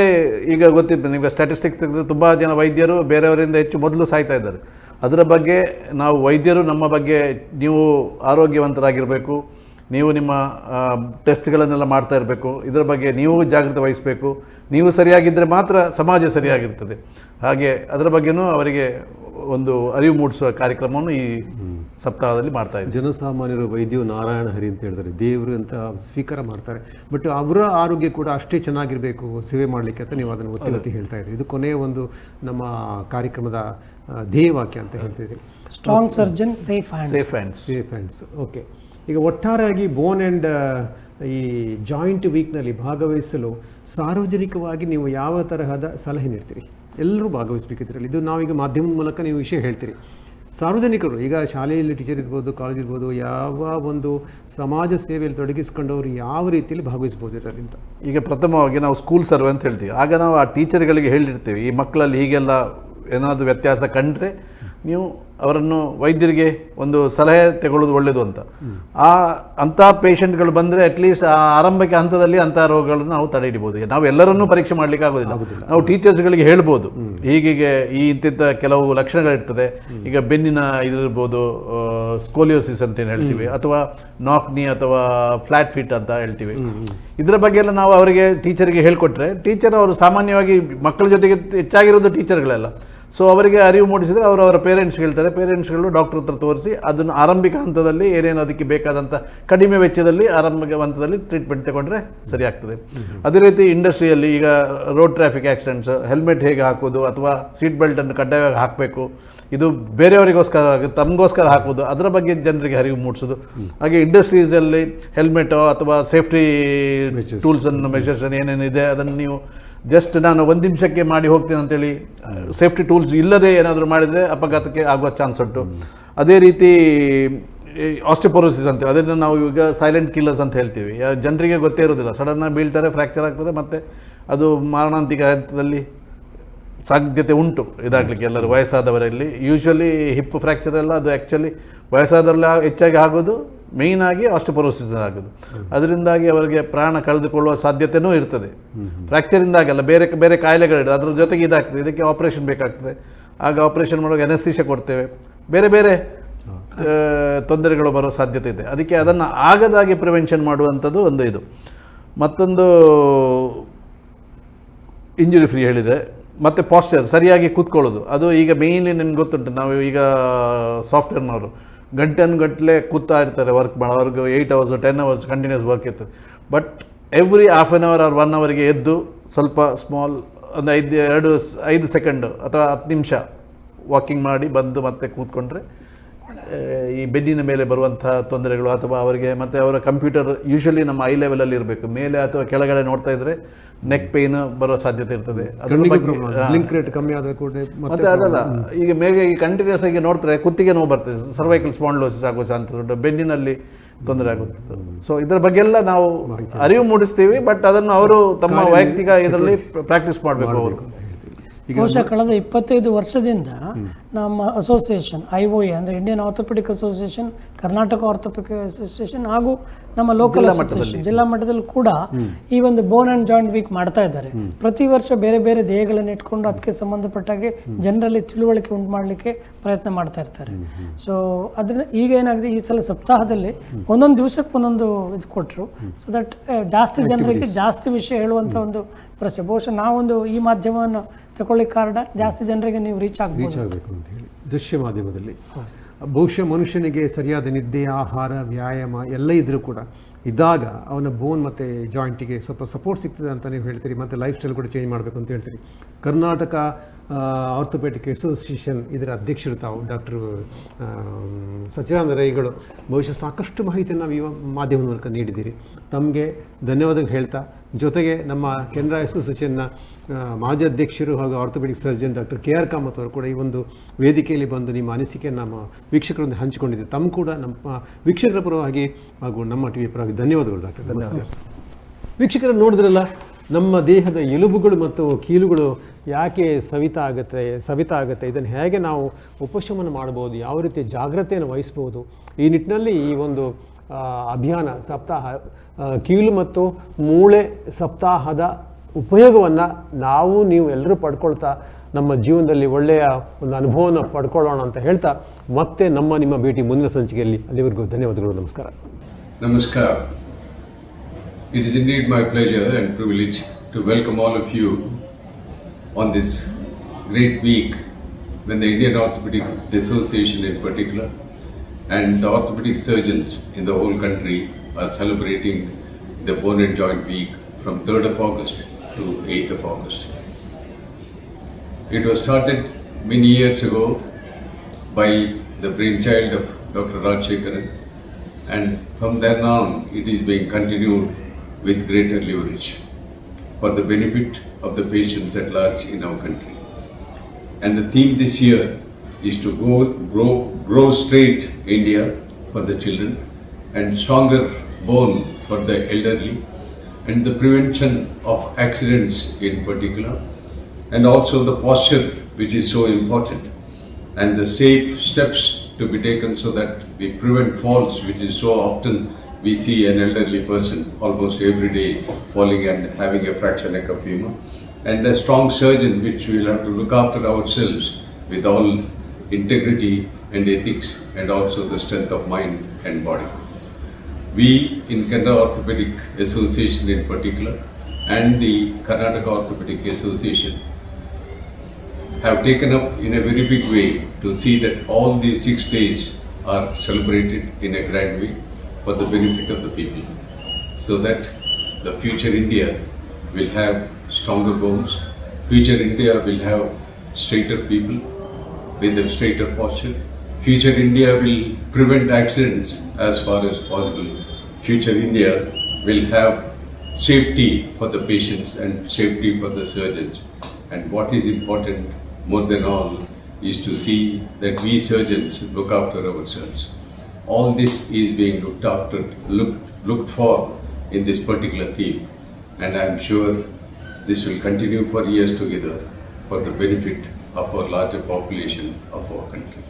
ಈಗ ಗೊತ್ತಿತ್ತು, ನೀವು ಸ್ಟ್ಯಾಟಿಸ್ಟಿಕ್ಸ್ ತೆಗೆದ್ರೆ ತುಂಬ ಜನ ವೈದ್ಯರು ಬೇರೆಯವರಿಂದ ಹೆಚ್ಚು ಮೊದಲು ಸಾಯ್ತಾ ಇದ್ದಾರೆ. ಅದರ ಬಗ್ಗೆ ನಾವು ವೈದ್ಯರು ನಮ್ಮ ಬಗ್ಗೆ, ನೀವು ಆರೋಗ್ಯವಂತರಾಗಿರಬೇಕು, ನೀವು ನಿಮ್ಮ ಟೆಸ್ಟ್ಗಳನ್ನೆಲ್ಲ ಮಾಡ್ತಾ ಇರಬೇಕು, ಇದರ ಬಗ್ಗೆ ನೀವು ಜಾಗೃತಿ ವಹಿಸಬೇಕು. ನೀವು ಸರಿಯಾಗಿದ್ದರೆ ಮಾತ್ರ ಸಮಾಜ ಸರಿಯಾಗಿರ್ತದೆ. ಹಾಗೆ ಅದರ ಬಗ್ಗೆನೂ ಅವರಿಗೆ ಒಂದು ಅರಿವು ಮೂಡಿಸುವ ಕಾರ್ಯಕ್ರಮವನ್ನು ಈ ಸಪ್ತಾಹದಲ್ಲಿ ಮಾಡ್ತಾ ಇದ್ದೀವಿ. ಜನಸಾಮಾನ್ಯರು ವೈದ್ಯು ನಾರಾಯಣ ಹರಿ ಅಂತ ಹೇಳ್ತಾರೆ, ದೇವರು ಅಂತ ಸ್ವೀಕಾರ ಮಾಡ್ತಾರೆ. ಬಟ್ ಅವರ ಆರೋಗ್ಯ ಕೂಡ ಅಷ್ಟೇ ಚೆನ್ನಾಗಿರಬೇಕು ಸೇವೆ ಮಾಡಲಿಕ್ಕೆ ಅಂತ ನೀವು ಅದನ್ನು ಒತ್ತಿ ಹೇಳ್ತಾ ಇದ್ದೀರಿ. ಇದು ಕೊನೆಯ ಒಂದು ನಮ್ಮ ಕಾರ್ಯಕ್ರಮದ ಧ್ಯೇಯವಾಕ್ಯ ಅಂತ ಹೇಳ್ತಿದ್ದೀರಿ. Strong surgeon safe hands. Okay, ಈಗ ಒಟ್ಟಾರೆಯಾಗಿ ಬೋನ್ ಆ್ಯಂಡ್ ಈ ಜಾಯಿಂಟ್ ವೀಕ್ನಲ್ಲಿ ಭಾಗವಹಿಸಲು ಸಾರ್ವಜನಿಕವಾಗಿ ನೀವು ಯಾವ ತರಹದ ಸಲಹೆ ನೀಡ್ತೀರಿ? ಎಲ್ಲರೂ ಭಾಗವಹಿಸಬೇಕಿದ್ರಲ್ಲಿ. ಇದು ನಾವೀಗ ಮಾಧ್ಯಮದ ಮೂಲಕ ನೀವು ವಿಷಯ ಹೇಳ್ತೀರಿ. ಸಾರ್ವಜನಿಕರು ಈಗ ಶಾಲೆಯಲ್ಲಿ ಟೀಚರ್ ಇರ್ಬೋದು, ಕಾಲೇಜ್ ಇರ್ಬೋದು, ಯಾವ ಒಂದು ಸಮಾಜ ಸೇವೆಯಲ್ಲಿ ತೊಡಗಿಸ್ಕೊಂಡವರು ಯಾವ ರೀತಿಯಲ್ಲಿ ಭಾಗವಹಿಸ್ಬೋದು ಇದರಿಂದ? ಈಗ ಪ್ರಥಮವಾಗಿ ನಾವು ಸ್ಕೂಲ್ ಸರ್ವೆ ಅಂತ ಹೇಳ್ತೀವಿ. ಆಗ ನಾವು ಆ ಟೀಚರ್ಗಳಿಗೆ ಹೇಳಿರ್ತೀವಿ, ಈ ಮಕ್ಕಳಲ್ಲಿ ಹೀಗೆಲ್ಲ ಏನಾದರೂ ವ್ಯತ್ಯಾಸ ಕಂಡ್ರೆ ನೀವು ಅವರನ್ನು ವೈದ್ಯರಿಗೆ ಒಂದು ಸಲಹೆ ತಗೊಳ್ಳೋದು ಒಳ್ಳೆಯದು ಅಂತ. ಅಂಥ ಪೇಷಂಟ್ಗಳು ಬಂದರೆ ಅಟ್ಲೀಸ್ಟ್ ಆ ಆರಂಭಿಕ ಹಂತದಲ್ಲಿ ಅಂಥ ರೋಗಗಳನ್ನು ನಾವು ತಡೆ ಹಿಡಿಬೋದು. ನಾವು ಎಲ್ಲರನ್ನೂ ಪರೀಕ್ಷೆ ಮಾಡಲಿಕ್ಕೆ ಆಗೋದಿಲ್ಲ. ನಾವು ಟೀಚರ್ಸ್ಗಳಿಗೆ ಹೇಳ್ಬೋದು, ಹೀಗೆ ಈ ಇಂತಿಂಥ ಕೆಲವು ಲಕ್ಷಣಗಳಿರ್ತದೆ. ಈಗ ಬೆನ್ನಿನ ಇದಿರ್ಬೋದು, ಸ್ಕೋಲಿಯೋಸಿಸ್ ಅಂತ ಹೇಳ್ತೀವಿ, ಅಥವಾ ನಾಕ್ನಿ ಅಥವಾ ಫ್ಲಾಟ್ ಫೀಟ್ ಅಂತ ಹೇಳ್ತೀವಿ. ಇದರ ಬಗ್ಗೆ ಎಲ್ಲ ನಾವು ಅವರಿಗೆ ಟೀಚರ್ಗೆ ಹೇಳ್ಕೊಟ್ರೆ, ಟೀಚರ್ ಅವರು ಸಾಮಾನ್ಯವಾಗಿ ಮಕ್ಕಳ ಜೊತೆಗೆ ಹೆಚ್ಚಾಗಿರೋದು ಟೀಚರ್ಗಳೆಲ್ಲ. ಸೊ ಅವರಿಗೆ ಅರಿವು ಮೂಡಿಸಿದರೆ ಅವರ ಪೇರೆಂಟ್ಸ್ ಹೇಳ್ತಾರೆ, ಪೇರೆಂಟ್ಸ್ಗಳು ಡಾಕ್ಟರ್ ಹತ್ರ ತೋರಿಸಿ ಅದನ್ನು ಆರಂಭಿಕ ಹಂತದಲ್ಲಿ ಏನೇನು ಅದಕ್ಕೆ ಬೇಕಾದಂಥ ಕಡಿಮೆ ವೆಚ್ಚದಲ್ಲಿ ಆರಂಭಿಕ ಹಂತದಲ್ಲಿ ಟ್ರೀಟ್ಮೆಂಟ್ ತಗೊಂಡ್ರೆ ಸರಿ ಆಗ್ತದೆ. ಅದೇ ರೀತಿ ಇಂಡಸ್ಟ್ರಿಯಲ್ಲಿ ಈಗ ರೋಡ್ ಟ್ರಾಫಿಕ್ ಆಕ್ಸಿಡೆಂಟ್ಸ್, ಹೆಲ್ಮೆಟ್ ಹೇಗೆ ಹಾಕೋದು ಅಥವಾ ಸೀಟ್ ಬೆಲ್ಟನ್ನು ಕಡ್ಡಾಯವಾಗಿ ಹಾಕಬೇಕು, ಇದು ಬೇರೆಯವರಿಗೋಸ್ಕರ ತಮಗೋಸ್ಕರ ಹಾಕೋದು, ಅದರ ಬಗ್ಗೆ ಜನರಿಗೆ ಅರಿವು ಮೂಡಿಸೋದು. ಹಾಗೆ ಇಂಡಸ್ಟ್ರೀಸಲ್ಲಿ ಹೆಲ್ಮೆಟೋ ಅಥವಾ ಸೇಫ್ಟಿ ಟೂಲ್ಸನ್ನು ಮೆಷರ್ಸ್ ಏನೇನಿದೆ ಅದನ್ನು ನೀವು ಜಸ್ಟ್ ನಾನು 1 ನಿಮಿಷಕ್ಕೆ ಮಾಡಿ ಹೋಗ್ತೀನಿ ಅಂತೇಳಿ ಸೇಫ್ಟಿ ಟೂಲ್ಸ್ ಇಲ್ಲದೆ ಏನಾದರೂ ಮಾಡಿದರೆ ಅಪಘಾತಕ್ಕೆ ಆಗುವ ಚಾನ್ಸ್ ಉಂಟು. ಅದೇ ರೀತಿ ಆಸ್ಟಿಯೋಪೊರೋಸಿಸ್ ಅಂತೇಳಿ, ಅದನ್ನು ನಾವು ಈಗ ಸೈಲೆಂಟ್ ಕಿಲ್ಲರ್ಸ್ ಅಂತ ಹೇಳ್ತೀವಿ. ಜನರಿಗೆ ಗೊತ್ತೇ ಇರೋದಿಲ್ಲ, ಸಡನ್ನಾಗಿ ಬೀಳ್ತಾರೆ, ಫ್ರ್ಯಾಕ್ಚರ್ ಆಗ್ತದೆ, ಮತ್ತು ಅದು ಮಾರಣಾಂತಿಕ ಹಂತದಲ್ಲಿ ಸಾಧ್ಯತೆ ಉಂಟು ಇದಾಗಲಿಕ್ಕೆ. ಎಲ್ಲರೂ ವಯಸ್ಸಾದವರಲ್ಲಿ ಯೂಶ್ವಲಿ ಹಿಪ್ ಫ್ರ್ಯಾಕ್ಚರ್ ಎಲ್ಲ ಅದು ಆ್ಯಕ್ಚುಲಿ ವಯಸ್ಸಾದವರೆಲ್ಲ ಹೆಚ್ಚಾಗಿ ಆಗೋದು, ಮೇಯ್ನಾಗಿ ಆಸ್ಟಿಯೋಪೊರೋಸಿಸ್ ಆಗೋದು. ಅದರಿಂದಾಗಿ ಅವರಿಗೆ ಪ್ರಾಣ ಕಳೆದುಕೊಳ್ಳುವ ಸಾಧ್ಯತೆಯೂ ಇರ್ತದೆ. ಫ್ರ್ಯಾಕ್ಚರಿಂದಾಗಲ್ಲ, ಬೇರೆ ಬೇರೆ ಕಾಯಿಲೆಗಳಿದೆ, ಅದ್ರ ಜೊತೆಗೆ ಇದಾಗ್ತದೆ. ಇದಕ್ಕೆ ಆಪರೇಷನ್ ಬೇಕಾಗ್ತದೆ. ಆಗ ಆಪರೇಷನ್ ಮಾಡುವಾಗ ಅನೆಸ್ಥೀಷಿಯಾ ಕೊಡ್ತೇವೆ, ಬೇರೆ ಬೇರೆ ತೊಂದರೆಗಳು ಬರೋ ಸಾಧ್ಯತೆ ಇದೆ. ಅದಕ್ಕೆ ಅದನ್ನು ಆಗದಾಗಿ ಪ್ರಿವೆನ್ಷನ್ ಮಾಡುವಂಥದ್ದು ಒಂದು ಇದು. ಮತ್ತೊಂದು ಇಂಜುರಿ ಫ್ರೀ ಹೇಳಿದೆ, ಮತ್ತು ಪಾಶ್ಚರ್ ಸರಿಯಾಗಿ ಕೂತ್ಕೊಳ್ಳೋದು. ಅದು ಈಗ ಮೇಯ್ನ್ಲಿ ನಿಮ್ಗೆ ಗೊತ್ತುಂಟು, ನಾವು ಈಗ ಸಾಫ್ಟ್ವೇರ್ನವರು ಗಂಟೆ ಕೂತಾ ಇರ್ತಾರೆ ವರ್ಕ್ ಮಾಡೋ, ಅವ್ರಿಗೆ 8 hours 10 hours ಕಂಟಿನ್ಯೂಸ್ ವರ್ಕ್ ಇರ್ತದೆ. But every half an hour or 1 ಅವರ್ಗೆ ಎದ್ದು ಸ್ವಲ್ಪ ಸ್ಮಾಲ್ ಒಂದು 5 ಸೆಕೆಂಡು ಅಥವಾ 10 ನಿಮಿಷ ವಾಕಿಂಗ್ ಮಾಡಿ ಬಂದು ಮತ್ತೆ ಕೂತ್ಕೊಂಡ್ರೆ ಈ ಬೆನ್ನಿನ ಮೇಲೆ ಬರುವಂಥ ತೊಂದರೆಗಳು ಅಥವಾ ಅವರಿಗೆ, ಮತ್ತು ಅವರ ಕಂಪ್ಯೂಟರ್ ಯೂಶಲಿ ನಮ್ಮ ಐ ಲೆವೆಲಲ್ಲಿ ಇರಬೇಕು, ಮೇಲೆ ಅಥವಾ ಕೆಳಗಡೆ ನೋಡ್ತಾ ಇದ್ರೆ ನೆಕ್ ಪೇನ್ ಬರೋ ಸಾಧ್ಯತೆ ಇರ್ತದೆ. ಮತ್ತೆ ಅದಲ್ಲ, ಈಗ ಮೇಗೆ ಕಂಟಿನ್ಯೂಸ್ ಆಗಿ ನೋಡ್ತಾರೆ ಕುತ್ತಿಗೆ ನೋವು ಬರ್ತದೆ, ಸರ್ವೈಕಲ್ ಸ್ಪಾಂಡಿಲೋಸಿಸ್ ಆಗೋ ಚಾನ್ಸಸ್ ಉಂಟು, ಬೆನ್ನಿನಲ್ಲಿ ತೊಂದರೆ ಆಗುತ್ತೆ. ಸೊ ಇದರ ಬಗ್ಗೆ ಎಲ್ಲ ನಾವು ಅರಿವು ಮೂಡಿಸ್ತೀವಿ, ಬಟ್ ಅದನ್ನು ಅವರು ತಮ್ಮ ವೈಯಕ್ತಿಕ ಇದರಲ್ಲಿ ಪ್ರಾಕ್ಟೀಸ್ ಮಾಡಬೇಕು. ಅವರು ಬಹುಶಃ ಕಳೆದ 25 ವರ್ಷದಿಂದ ನಮ್ಮ ಅಸೋಸಿಯೇಷನ್ IOA ಅಂದರೆ Indian orthopaedic association, Karnataka orthopaedic association ಹಾಗೂ ನಮ್ಮ ಲೋಕಲ್ ಅಸೋಸಿಯೇಷನ್ ಜಿಲ್ಲಾ ಮಟ್ಟದಲ್ಲಿ ಕೂಡ ಈ ಒಂದು ಬೋನ್ ಆ್ಯಂಡ್ ಜಾಯಿಂಟ್ ವೀಕ್ ಮಾಡ್ತಾ ಇದ್ದಾರೆ. ಪ್ರತಿ ವರ್ಷ ಬೇರೆ ಬೇರೆ ಧ್ಯೇಯಗಳನ್ನು ಇಟ್ಕೊಂಡು ಅದಕ್ಕೆ ಸಂಬಂಧಪಟ್ಟಾಗೆ ಜನರಲ್ಲಿ ತಿಳುವಳಿಕೆ ಉಂಟು ಮಾಡಲಿಕ್ಕೆ ಪ್ರಯತ್ನ ಮಾಡ್ತಾ ಇರ್ತಾರೆ. ಸೊ ಅದರಿಂದ ಈಗ ಏನಾಗಿದೆ, ಈ ಸಲ ಸಪ್ತಾಹದಲ್ಲಿ ಒಂದೊಂದು ದಿವಸಕ್ಕೆ ಒಂದೊಂದು ಇದು ಕೊಟ್ಟರು, ಸೊ ದಟ್ ಜಾಸ್ತಿ ಜನರಿಗೆ ಜಾಸ್ತಿ ವಿಷಯ ಹೇಳುವಂಥ ಒಂದು ಪ್ರಶ್ನೆ. ಬಹುಶಃ ನಾವೊಂದು ಈ ಮಾಧ್ಯಮವನ್ನು ತಗೊಳ್ಳಿಕ್ಕೆ ಕಾರಣ ಜಾಸ್ತಿ ಜನರಿಗೆ ನೀವು ರೀಚ್ ಆಗಬೇಕು ಅಂತ ಹೇಳಿ. ದೃಶ್ಯ ಮಾಧ್ಯಮದಲ್ಲಿ ಬಹುಶಃ ಮನುಷ್ಯನಿಗೆ ಸರಿಯಾದ ನಿದ್ದೆ, ಆಹಾರ, ವ್ಯಾಯಾಮ ಎಲ್ಲ ಇದ್ರೂ ಕೂಡ ಇದ್ದಾಗ ಅವನ ಬೋನ್ ಮತ್ತು ಜಾಯಿಂಟಿಗೆ ಸ್ವಲ್ಪ ಸಪೋರ್ಟ್ ಸಿಗ್ತದೆ ಅಂತ ನೀವು ಹೇಳ್ತೀರಿ. ಮತ್ತು ಲೈಫ್ ಸ್ಟೈಲ್ ಕೂಡ ಚೇಂಜ್ ಮಾಡಬೇಕು ಅಂತ ಹೇಳ್ತೀರಿ. ಕರ್ನಾಟಕ ಆರ್ಥೋಪೆಡಿಕ್ ಅಸೋಸಿಯೇಷನ್ ಇದರ ಅಧ್ಯಕ್ಷರು ತಾವು ಡಾಕ್ಟರ್ ಸಚ್ಚಿದಾನಂದ ರೈಗಳು. ಬಹುಶಃ ಸಾಕಷ್ಟು ಮಾಹಿತಿಯನ್ನು ನಾವು ಈ ಮಾಧ್ಯಮದ ಮೂಲಕ ನೀಡಿದ್ದೀರಿ. ತಮಗೆ ಧನ್ಯವಾದ ಹೇಳ್ತಾ, ಜೊತೆಗೆ ನಮ್ಮ ಕೆನರಾ ಅಸೋಸಿಯೇಷನ್ನ ಮಾಜಿ ಅಧ್ಯಕ್ಷರು ಹಾಗೂ orthopaedic surgeon doctor KR Kamath ಅವರು ಕೂಡ ಈ ಒಂದು ವೇದಿಕೆಯಲ್ಲಿ ಬಂದು ನಿಮ್ಮ ಅನಿಸಿಕೆಯನ್ನು ನಮ್ಮ ವೀಕ್ಷಕರೊಂದಿಗೆ ಹಂಚಿಕೊಂಡಿದ್ದೀವಿ. ತಮ್ಮ ಕೂಡ ನಮ್ಮ ವೀಕ್ಷಕರ ಪರವಾಗಿ ಹಾಗೂ ನಮ್ಮ ಟಿವಿ ಪರವಾಗಿ ಧನ್ಯವಾದಗಳು ಡಾಕ್ಟರ್. ಧನ್ಯವಾದ. ವೀಕ್ಷಕರು ನೋಡಿದ್ರಲ್ಲ, ನಮ್ಮ ದೇಹದ ಎಲುಬುಗಳು ಮತ್ತು ಕೀಲುಗಳು ಯಾಕೆ ಸವಿತಾ ಆಗುತ್ತೆ, ಇದನ್ನು ಹೇಗೆ ನಾವು ಉಪಶಮನ ಮಾಡ್ಬೋದು, ಯಾವ ರೀತಿ ಜಾಗ್ರತೆಯನ್ನು ವಹಿಸ್ಬೋದು. ಈ ನಿಟ್ಟಿನಲ್ಲಿ ಈ ಒಂದು ಅಭಿಯಾನ ಸಪ್ತಾಹ, ಕೀಲು ಮತ್ತು ಮೂಳೆ ಸಪ್ತಾಹದ ಉಪಯೋಗವನ್ನು ನೀವು ಎಲ್ಲರೂ ಪಡ್ಕೊಳ್ತಾ ನಮ್ಮ ಜೀವನದಲ್ಲಿ ಒಳ್ಳೆಯ ಒಂದು ಅನುಭವವನ್ನು ಪಡ್ಕೊಳ್ಳೋಣ ಅಂತ ಹೇಳ್ತಾ, ಮತ್ತೆ ನಿಮ್ಮ ಭೇಟಿ ಮುಂದಿನ ಸಂಚಿಕೆಯಲ್ಲಿ. ಅಲ್ಲಿವರೆಗೂ ಧನ್ಯವಾದಗಳು. ನಮಸ್ಕಾರ. Namaskar. It is indeed my pleasure and privilege to welcome all of you on this great week when the Indian Orthopedic Association in particular and the orthopedic surgeons in the whole country are celebrating the Bone and Joint Week from 3rd of August to 8th of August. It was started many years ago by the brainchild of Dr. Rajshekaran, and from then on it is being continued with greater leverage for the benefit of the patients at large in our country. And the theme this year is to grow straight India for the children and stronger bone for the elderly, and the prevention of accidents in particular, and also the posture, which is so important, and the safe steps to be taken so that we prevent falls, which is so often we see an elderly person almost every day falling and having a fractured neck of femur, and a strong surgeon, which we will have to look after ourselves with all integrity and ethics, and also the strength of mind and body. We in Kannada Orthopedic Association in particular and the Karnataka Orthopedic Association have taken up in a very big way to see that all these 6 days are celebrated in a grand way for the benefit of the people, so that the future India will have stronger bones, future India will have straighter people with a straighter posture, future India will prevent accidents as far as possible, future India will have safety for the patients and safety for the surgeons. And what is important more than all is to see that we surgeons look after ourselves. All this is being looked for in this particular theme, and I am sure this will continue for years together for the benefit of our larger population of our country.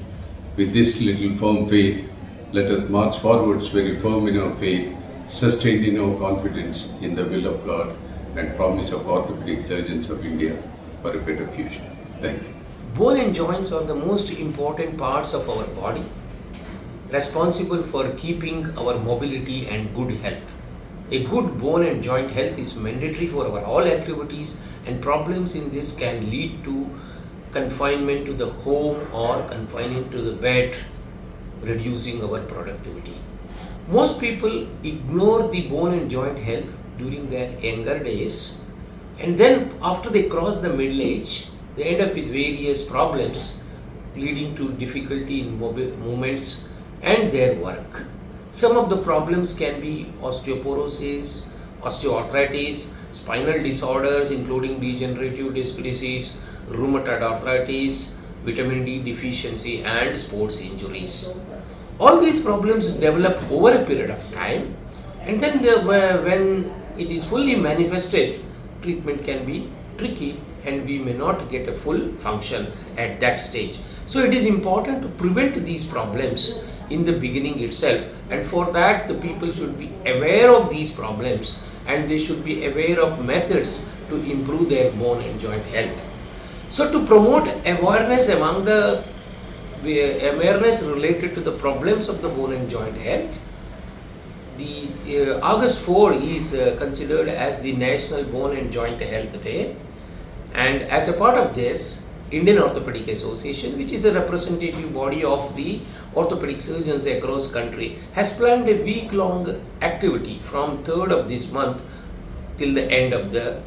With this little firm faith, let us march forwards very firm in our faith, sustained in our confidence in the will of God and promise of orthopedic surgeons of India for a better future. Thank you. Bone and joints are the most important parts of our body, responsible for keeping our mobility and good health. A good bone and joint health is mandatory for our all activities, and problems in this can lead to confinement to the home or confinement to the bed, reducing our productivity. Most people ignore the bone and joint health during their younger days, and then after they cross the middle age, they end up with various problems leading to difficulty in movements and their work. Some of the problems can be osteoporosis, osteoarthritis, spinal disorders including degenerative disc disease, rheumatoid arthritis, vitamin D deficiency and sports injuries. All these problems develop over a period of time, and then when it is fully manifested, treatment can be tricky and we may not get a full function at that stage. So it is important to prevent these problems in the beginning itself, and for that the people should be aware of these problems and they should be aware of methods to improve their bone and joint health. So to promote awareness among the awareness related to the problems of the bone and joint health, the August 4 is considered as the National Bone and Joint Health Day, and as a part of this, Indian Orthopedic Association, which is a representative body of the orthopedic surgeons across country, has planned a week-long activity from 3rd of this month till the end of the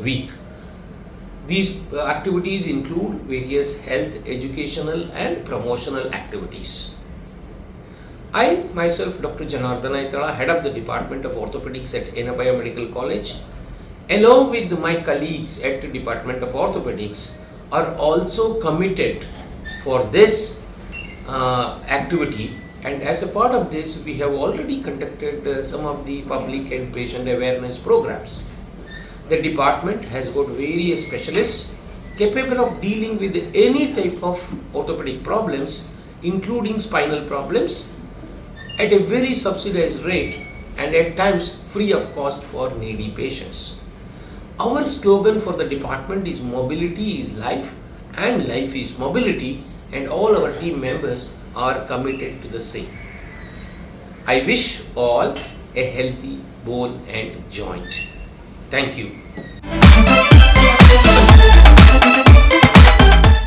week. These activities include various health, educational and promotional activities. I myself, Dr. Janardana Itala, head of the Department of Orthopedics at Enabaya Medical College, along with my colleagues at the Department of Orthopedics, are also committed for this activity, and as a part of this we have already conducted some of the public and patient awareness programs. The department has got various specialists capable of dealing with any type of orthopedic problems, including spinal problems, at a very subsidized rate and at times free of cost for needy patients. Our slogan for the department is "Mobility is life and life is mobility," and all our team members are committed to the same. I wish all a healthy bone and joint. Thank you.